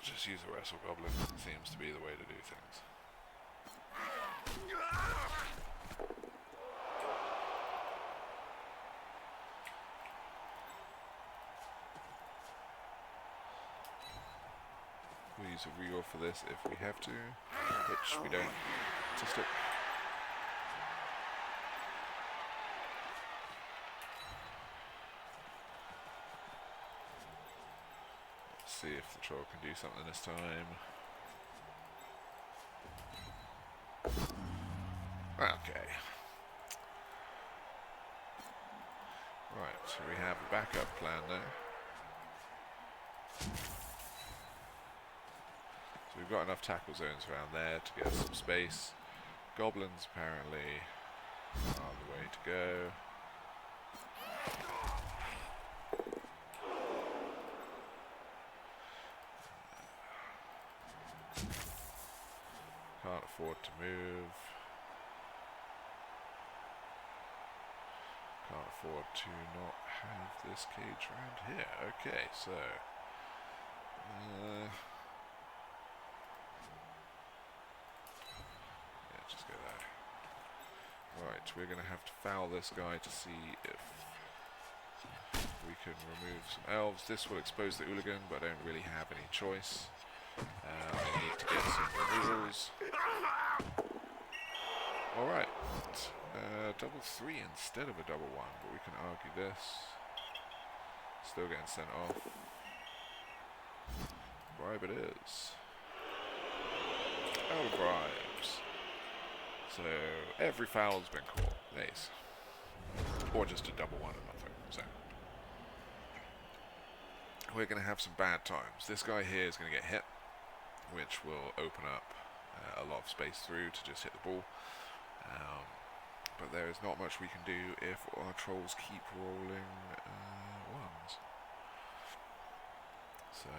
Just use a wrestle goblin. Seems to be the way to do things. We'll use a reroll for this if we have to, which we don't. Just see if the troll can do something this time. Okay. Right, so we have a backup plan there. So we've got enough tackle zones around there to get us some space. Goblins apparently are the way to go. Can't afford to move. Can't afford to not have this cage around here. Okay, so yeah, just go there. Right, we're going to have to foul this guy to see if we can remove some elves. This will expose the hooligan, but I don't really have any choice. I need to get some removals. Alright, double 3 instead of a double 1, but we can argue this. Still getting sent off. Bribe it is. Out of bribes. So every foul's been caught. Nice. Or just a double 1 and nothing. So we're going to have some bad times. This guy here is going to get hit, which will open up a lot of space through to just hit the ball. But there is not much we can do if our trolls keep rolling ones. So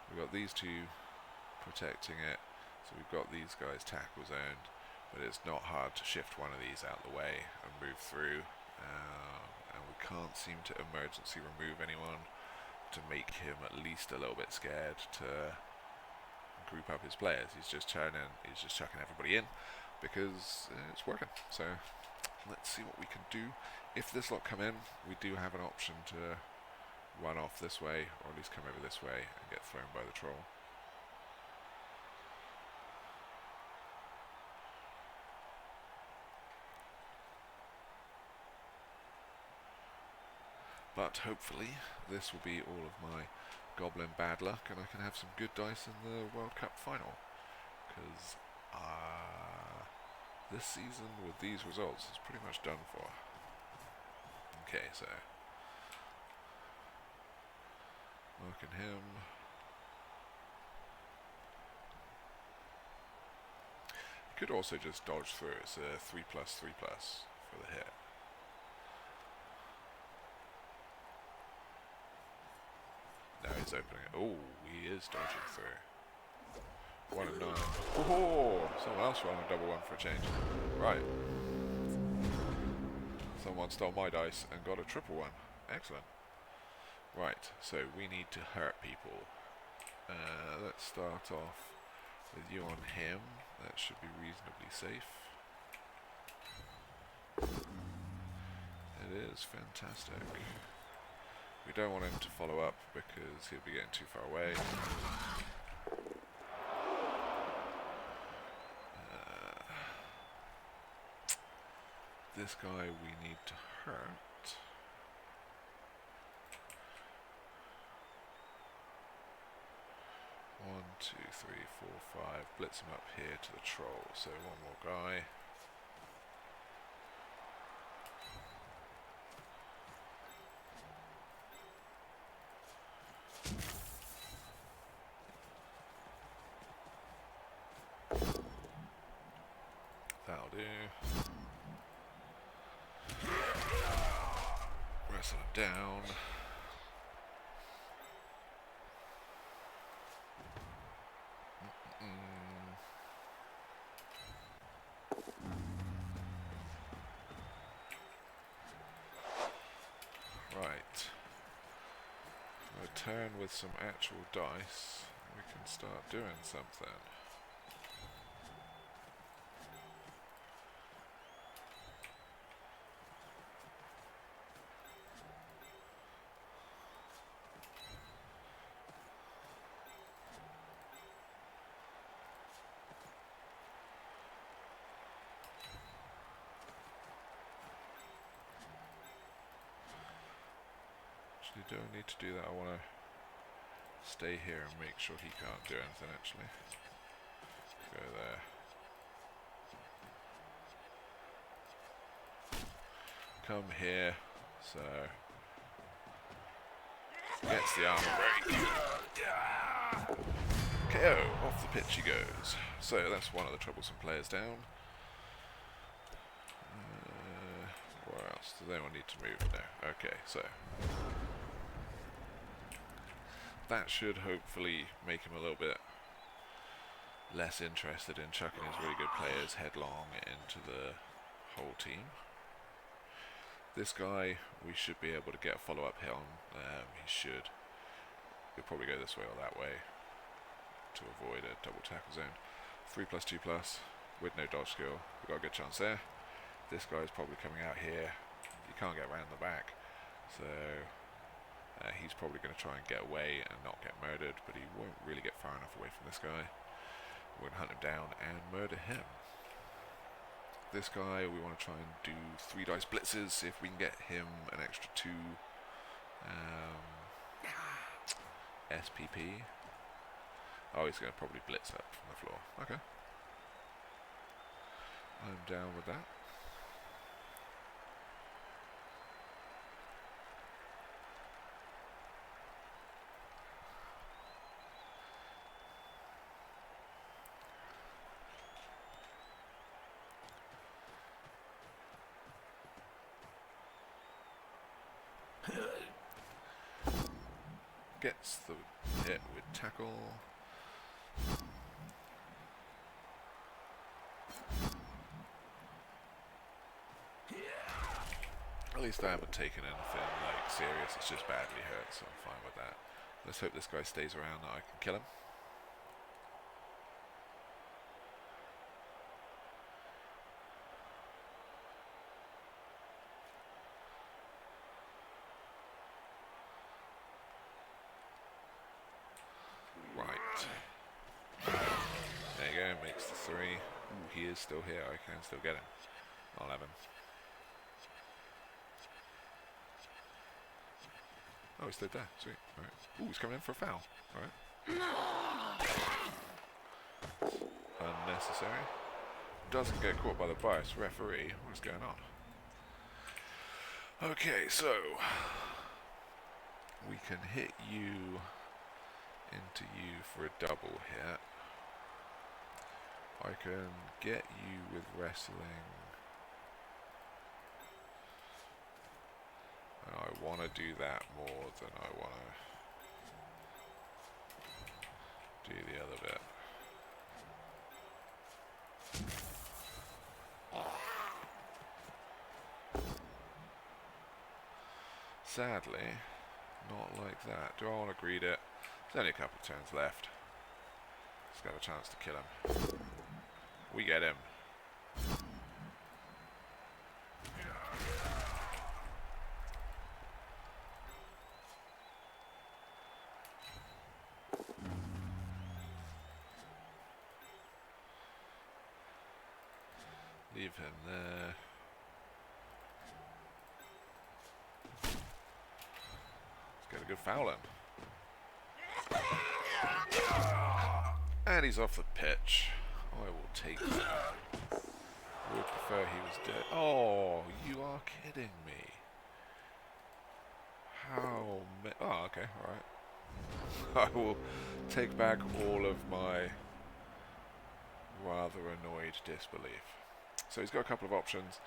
we've got these two protecting it. So we've got these guys tackle zoned, but it's not hard to shift one of these out of the way and move through. And we can't seem to emergency remove anyone to make him at least a little bit scared to group up his players. He's just chucking everybody in because it's working. So let's see what we can do. If this lot come in, we do have an option to run off this way, or at least come over this way and get thrown by the troll. But hopefully this will be all of my goblin bad luck and I can have some good dice in the World Cup final. Because this season with these results is pretty much done for. Okay, so marking him. You could also just dodge through. It's a 3+3+ for the hit. Now he's opening it. Oh, he is dodging through. 1 and 9. Oh, someone else rolling a double 1 for a change. Right. Someone stole my dice and got a triple 1. Excellent. Right, so we need to hurt people. Let's start off with you on him. That should be reasonably safe. It is fantastic. We don't want him to follow up because he'll be getting too far away. This guy we need to hurt. One, two, three, four, five. Blitz him up here to the troll. So one more guy. That'll do. Wrestle him down. Right. A turn with some actual dice. We can start doing something. Actually, don't need to do that. I want to stay here and make sure he can't do anything, actually. Go there. Come here. So gets the armor break. KO. Off the pitch he goes. So that's one of the troublesome players down. Where else? Does anyone need to move? No. Okay, so that should hopefully make him a little bit less interested in chucking his really good players headlong into the whole team. This guy, we should be able to get a follow-up hit on. He should. He'll probably go this way or that way to avoid a double tackle zone. 3+2+, with no dodge skill. We've got a good chance there. This guy's probably coming out here. You can't get around the back. So he's probably going to try and get away and not get murdered, but he won't really get far enough away from this guy. We're going to hunt him down and murder him. This guy, we want to try and do 3 dice blitzes, see if we can get him an extra 2 SPP. Oh, he's going to probably blitz up from the floor. Okay. I'm down with that. Gets the hit with tackle. At least I haven't taken anything like serious, it's just badly hurt, so I'm fine with that. Let's hope this guy stays around that I can kill him. There you go, makes the 3. Ooh, he is still here, I can still get him. I'll have him. Oh, he's still there, sweet. Alright. Ooh, he's coming in for a foul. Alright. Unnecessary. Doesn't get caught by the bias referee. What's going on? Okay, so we can hit you into you for a double hit. I can get you with wrestling. And I want to do that more than I want to do the other bit. Sadly, not like that. Do I want to greet it? There's only a couple of turns left. Just got a chance to kill him. We get him. Leave him there. Let's get a good foul in. And he's off the pitch. I will take that. I would prefer he was dead. Oh, you are kidding me. How oh, okay, alright. I will take back all of my rather annoyed disbelief. So he's got a couple of options.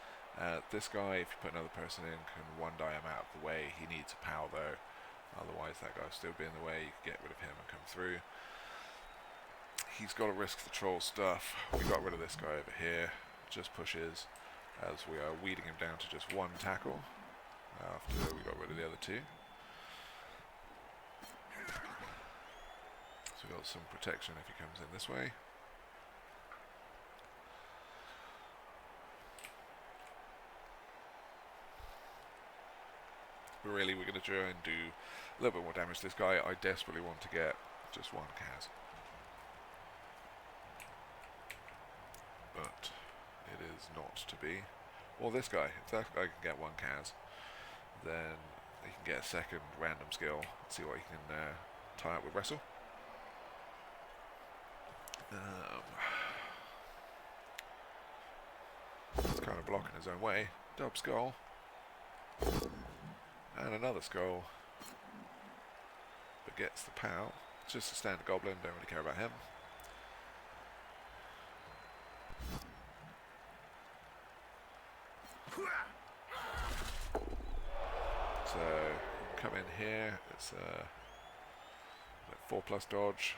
This guy, if you put another person in, can one-die him out of the way. He needs a POW though. Otherwise that guy will still be in the way. You can get rid of him and come through. He's got to risk the troll stuff. We got rid of this guy over here. Just pushes as we are weeding him down to just one tackle after we got rid of the other two. So we've got some protection if he comes in this way. But really we're going to try and do a little bit more damage to this guy. I desperately want to get just one Kaz. But it is not to be. Well, this guy, if that guy can get one Kaz, then he can get a second random skill and see what he can tie up with Wrestle. He's kind of blocking his own way. Dub skull. And another skull. But gets the POW. It's just a standard goblin, don't really care about him. So, come in here, it's like 4+ dodge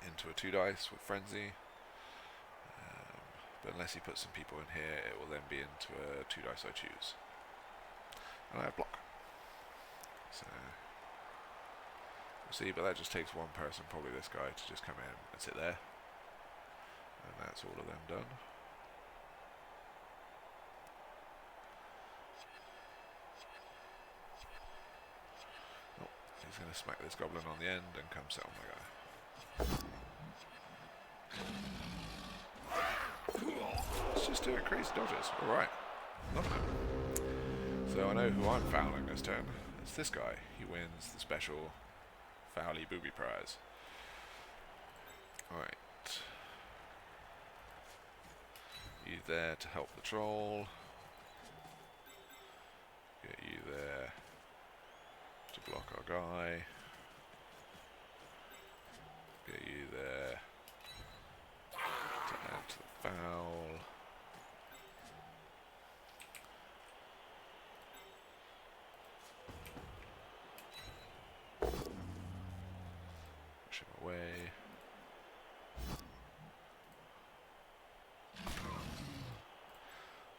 into a 2 dice with Frenzy. But unless he puts some people in here, it will then be into a 2 dice I choose. And I have block. So, we'll see, but that just takes one person, probably this guy, to just come in and sit there. And that's all of them done. He's going to smack this goblin on the end and come sit on my guy. Let's just do it, crazy dodges. Alright, loving it. So I know who I'm fouling this turn. It's this guy. He wins the special Fowly Booby prize. Alright. You there to help the troll. Get you there to block our guy. Get you there to add to the foul. Push him away.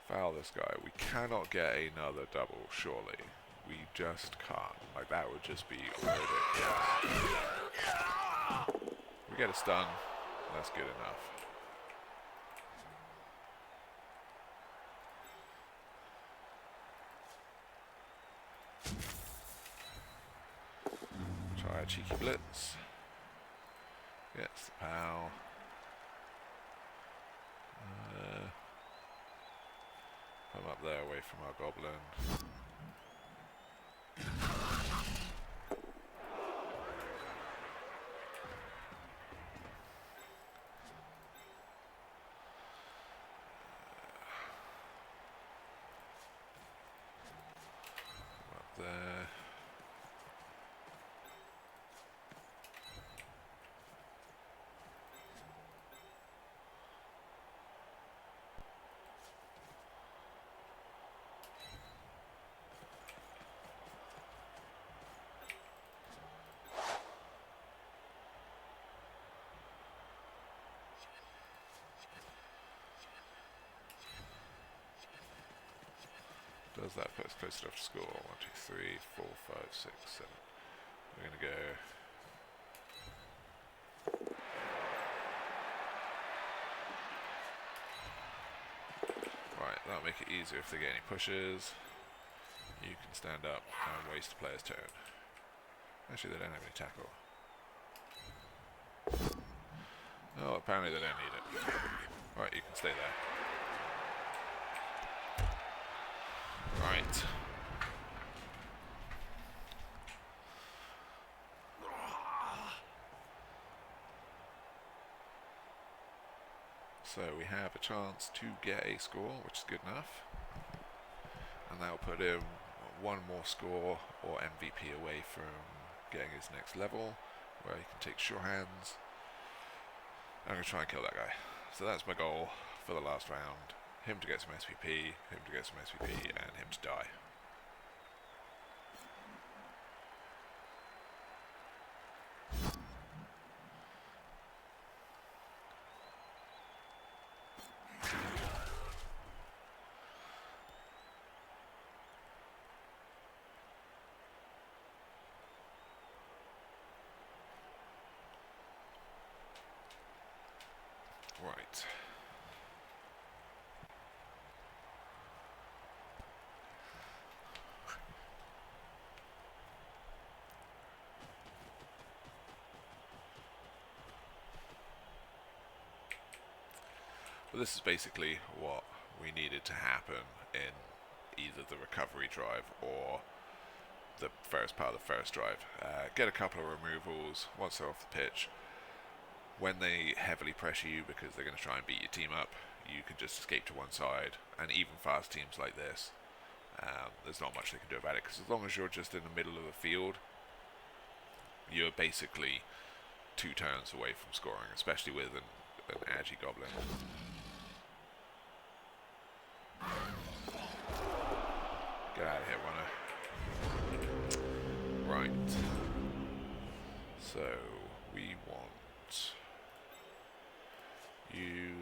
Foul this guy. We cannot get another double, surely. We just can't. Like, that would just be ridiculous. We get a stun. That's good enough. Try a cheeky blitz. Gets the POW. Come up there away from our goblin. Come up there. Does that put us close enough to score? 1, 2, 3, 4, 5, 6, 7. We're going to go. Right, that'll make it easier if they get any pushes. You can stand up and waste the player's turn. Actually, they don't have any tackle. Oh, apparently they don't need it. Right, you can stay there. Right. So we have a chance to get a score, which is good enough. And that'll put him one more score or MVP away from getting his next level, where he can take sure hands. I'm going to try and kill that guy. So that's my goal for the last round. Him to get some SPP, him to get some SPP, and him to die. Right. But this is basically what we needed to happen in either the recovery drive or the first part of the first drive. Get a couple of removals once they're off the pitch. When they heavily pressure you because they're going to try and beat your team up, you can just escape to one side. And even fast teams like this, there's not much they can do about it, because as long as you're just in the middle of the field, you're basically 2 turns away from scoring, especially with an agi goblin. Get out of here, runner. Right. So we want you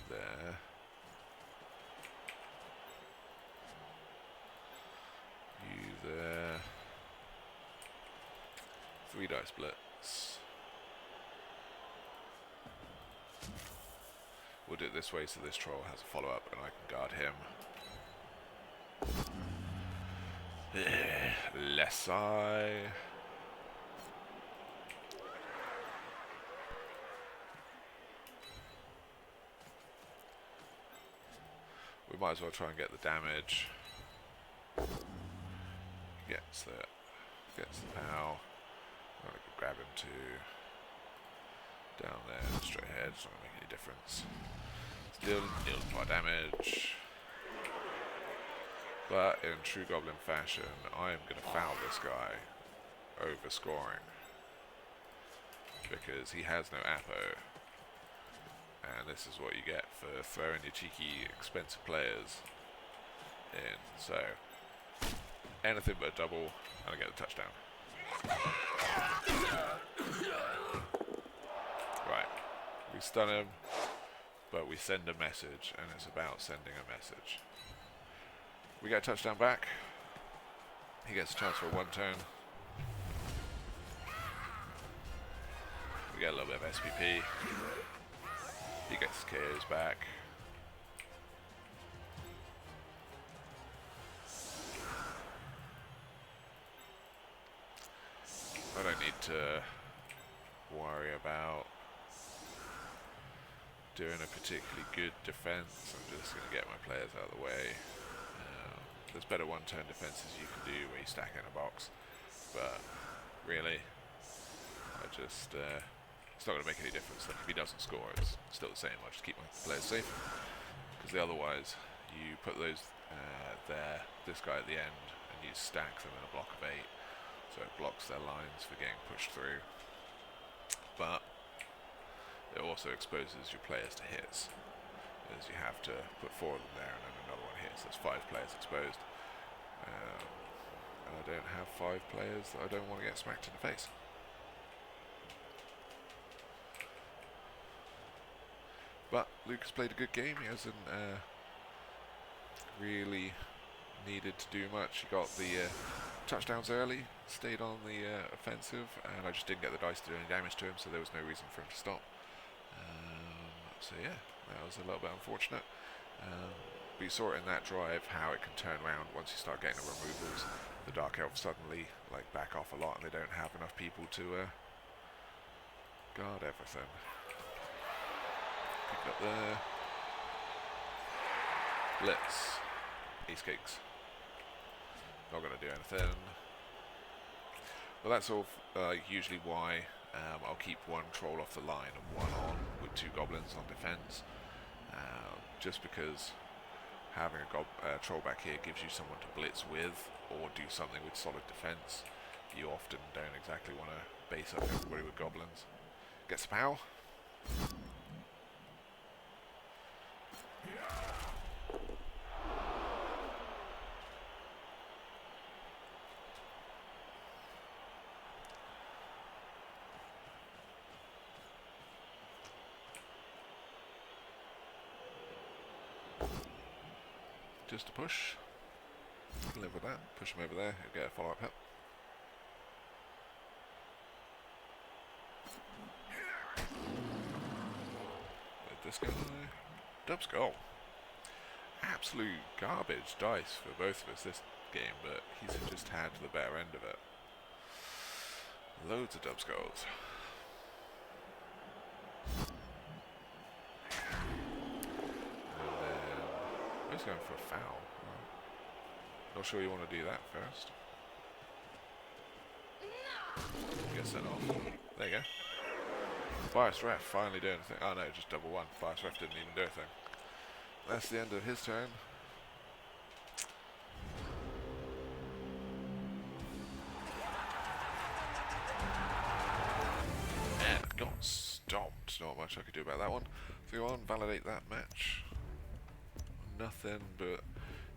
there. You there. 3 dice blitz. We'll do it this way so this troll has a follow-up and I can guard him. Less I. We might as well try and get the damage. Gets the POW. I'm gonna grab him to down there, straight ahead. It's not gonna make any difference. Still deals more damage. But in true goblin fashion, I am going to foul this guy over scoring, because he has no Apo, and this is what you get for throwing your cheeky, expensive players in. So, anything but a double, and I get the touchdown. Right, we stun him, but we send a message, and it's about sending a message. We get a touchdown back. He gets a chance for a 1 turn. We get a little bit of SPP. He gets his KOs back. I don't need to worry about doing a particularly good defense. I'm just going to get my players out of the way. There's better 1-turn defenses you can do where you stack in a box, but really, it's not going to make any difference. Like, if he doesn't score, it's still the same. I'll just keep my players safe, because otherwise you put those there, this guy at the end, and you stack them in a block of 8, so it blocks their lines for getting pushed through. But it also exposes your players to hits, as you have to put 4 of them there and then another one hits. There's 5 players exposed, and I don't have 5 players that I don't want to get smacked in the face. But Lucas played a good game. He hasn't really needed to do much. He got the touchdowns early, stayed on the offensive, and I just didn't get the dice to do any damage to him, so there was no reason for him to stop. So yeah, that was a little bit unfortunate. But you saw it in that drive how it can turn around once you start getting the removals. The Dark Elves suddenly back off a lot, and they don't have enough people to guard everything. Pick up there. Blitz. Ace Cakes. Not going to do anything. Well, that's all. Usually why I'll keep one troll off the line and one on with 2 goblins on defense. Just because having a troll back here gives you someone to blitz with or do something with solid defense. You often don't exactly want to base up everybody with goblins. Get some power. Just a push. Live with that. Push him over there. He'll get a follow-up hit. With this guy. Dub's goal. Absolute garbage dice for both of us this game, but he's just had the better end of it. Loads of Dub's goals. He's going for a foul. Not sure you want to do that first. Get sent off. There you go. Bias Ref finally doing a thing. Oh no, just double one. Bias Ref didn't even do a thing. That's the end of his turn. And got stomped. Not much I could do about that one. 3-1, validate that match. Nothing but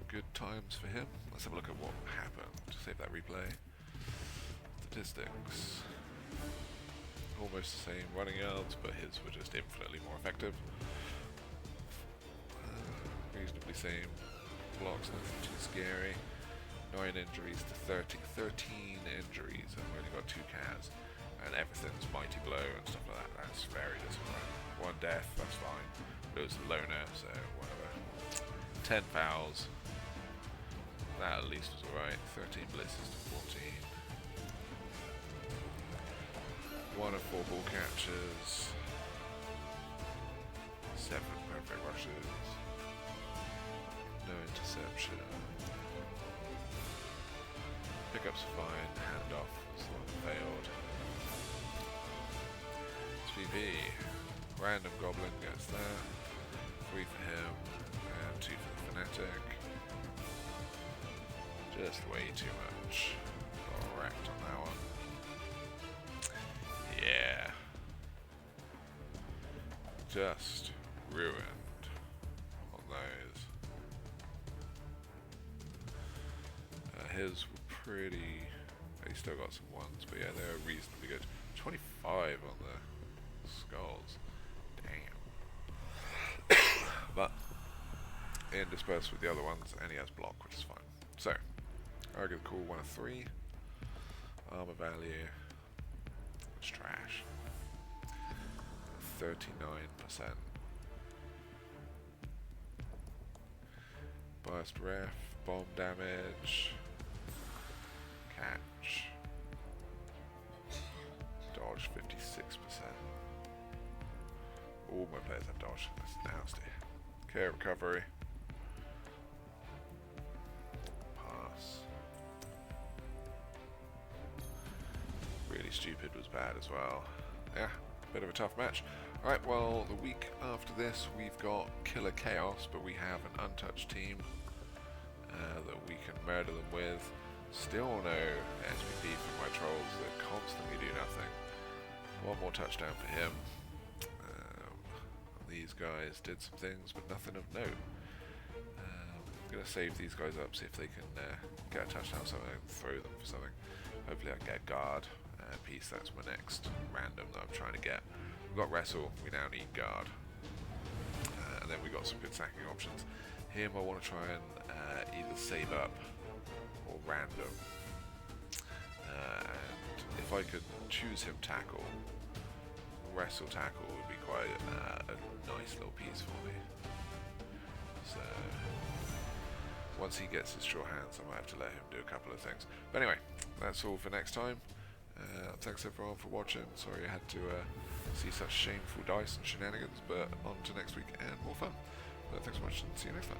good times for him. Let's have a look at what happened. Save that replay. Statistics. Almost the same running yards, but his were just infinitely more effective. Reasonably same blocks, nothing too scary. 9 injuries to 13 injuries, and we only got 2 Cas. And everything's mighty blow and stuff like that. That's very disappointing. 1 death, that's fine. But it was a loner, so whatever. 10 fouls. That at least was alright. 13 blitzes to 14. 1 of 4 ball catches. 7 perfect rushes. No interception. Pickups are fine. Handoff was the one that failed. SPV. Random goblin gets there. 3 for him. And 2 for the fanatic. Just way too much. Got wrecked on that one. Yeah. Just ruined on those. His were pretty... He still got some ones, but yeah, they were reasonably good. 25 on the skulls. Damn. But interspersed with the other ones, and he has block, which is fine. So, I get a cool 1 of 3. Armor value. It's trash. 39%. Biased ref, bomb damage, catch, dodge 56%. All my players have dodge, that's nasty. Okay, recovery. Pass. Really stupid was bad as well. Yeah, bit of a tough match. Alright, well, the week after this we've got Killer Chaos, but we have an untouched team that we can murder them with. Still no SPP from my trolls that constantly do nothing. 1 more touchdown for him. These guys did some things, but nothing of note. I'm going to save these guys up, see if they can get a touchdown or something, and throw them for something. Hopefully I can get a guard piece. That's my next random that I'm trying to get. We've got Wrestle, we now need guard. And then we've got some good sacking options. Him I want to try and either save up or random. And if I could choose him tackle, Wrestle tackle would be quite a nice little piece for me. So once he gets his straw hands, I might have to let him do a couple of things. But anyway, that's all for next time. Thanks everyone for watching. Sorry I had to see such shameful dice and shenanigans, but on to next week and more fun. But thanks so much and see you next time.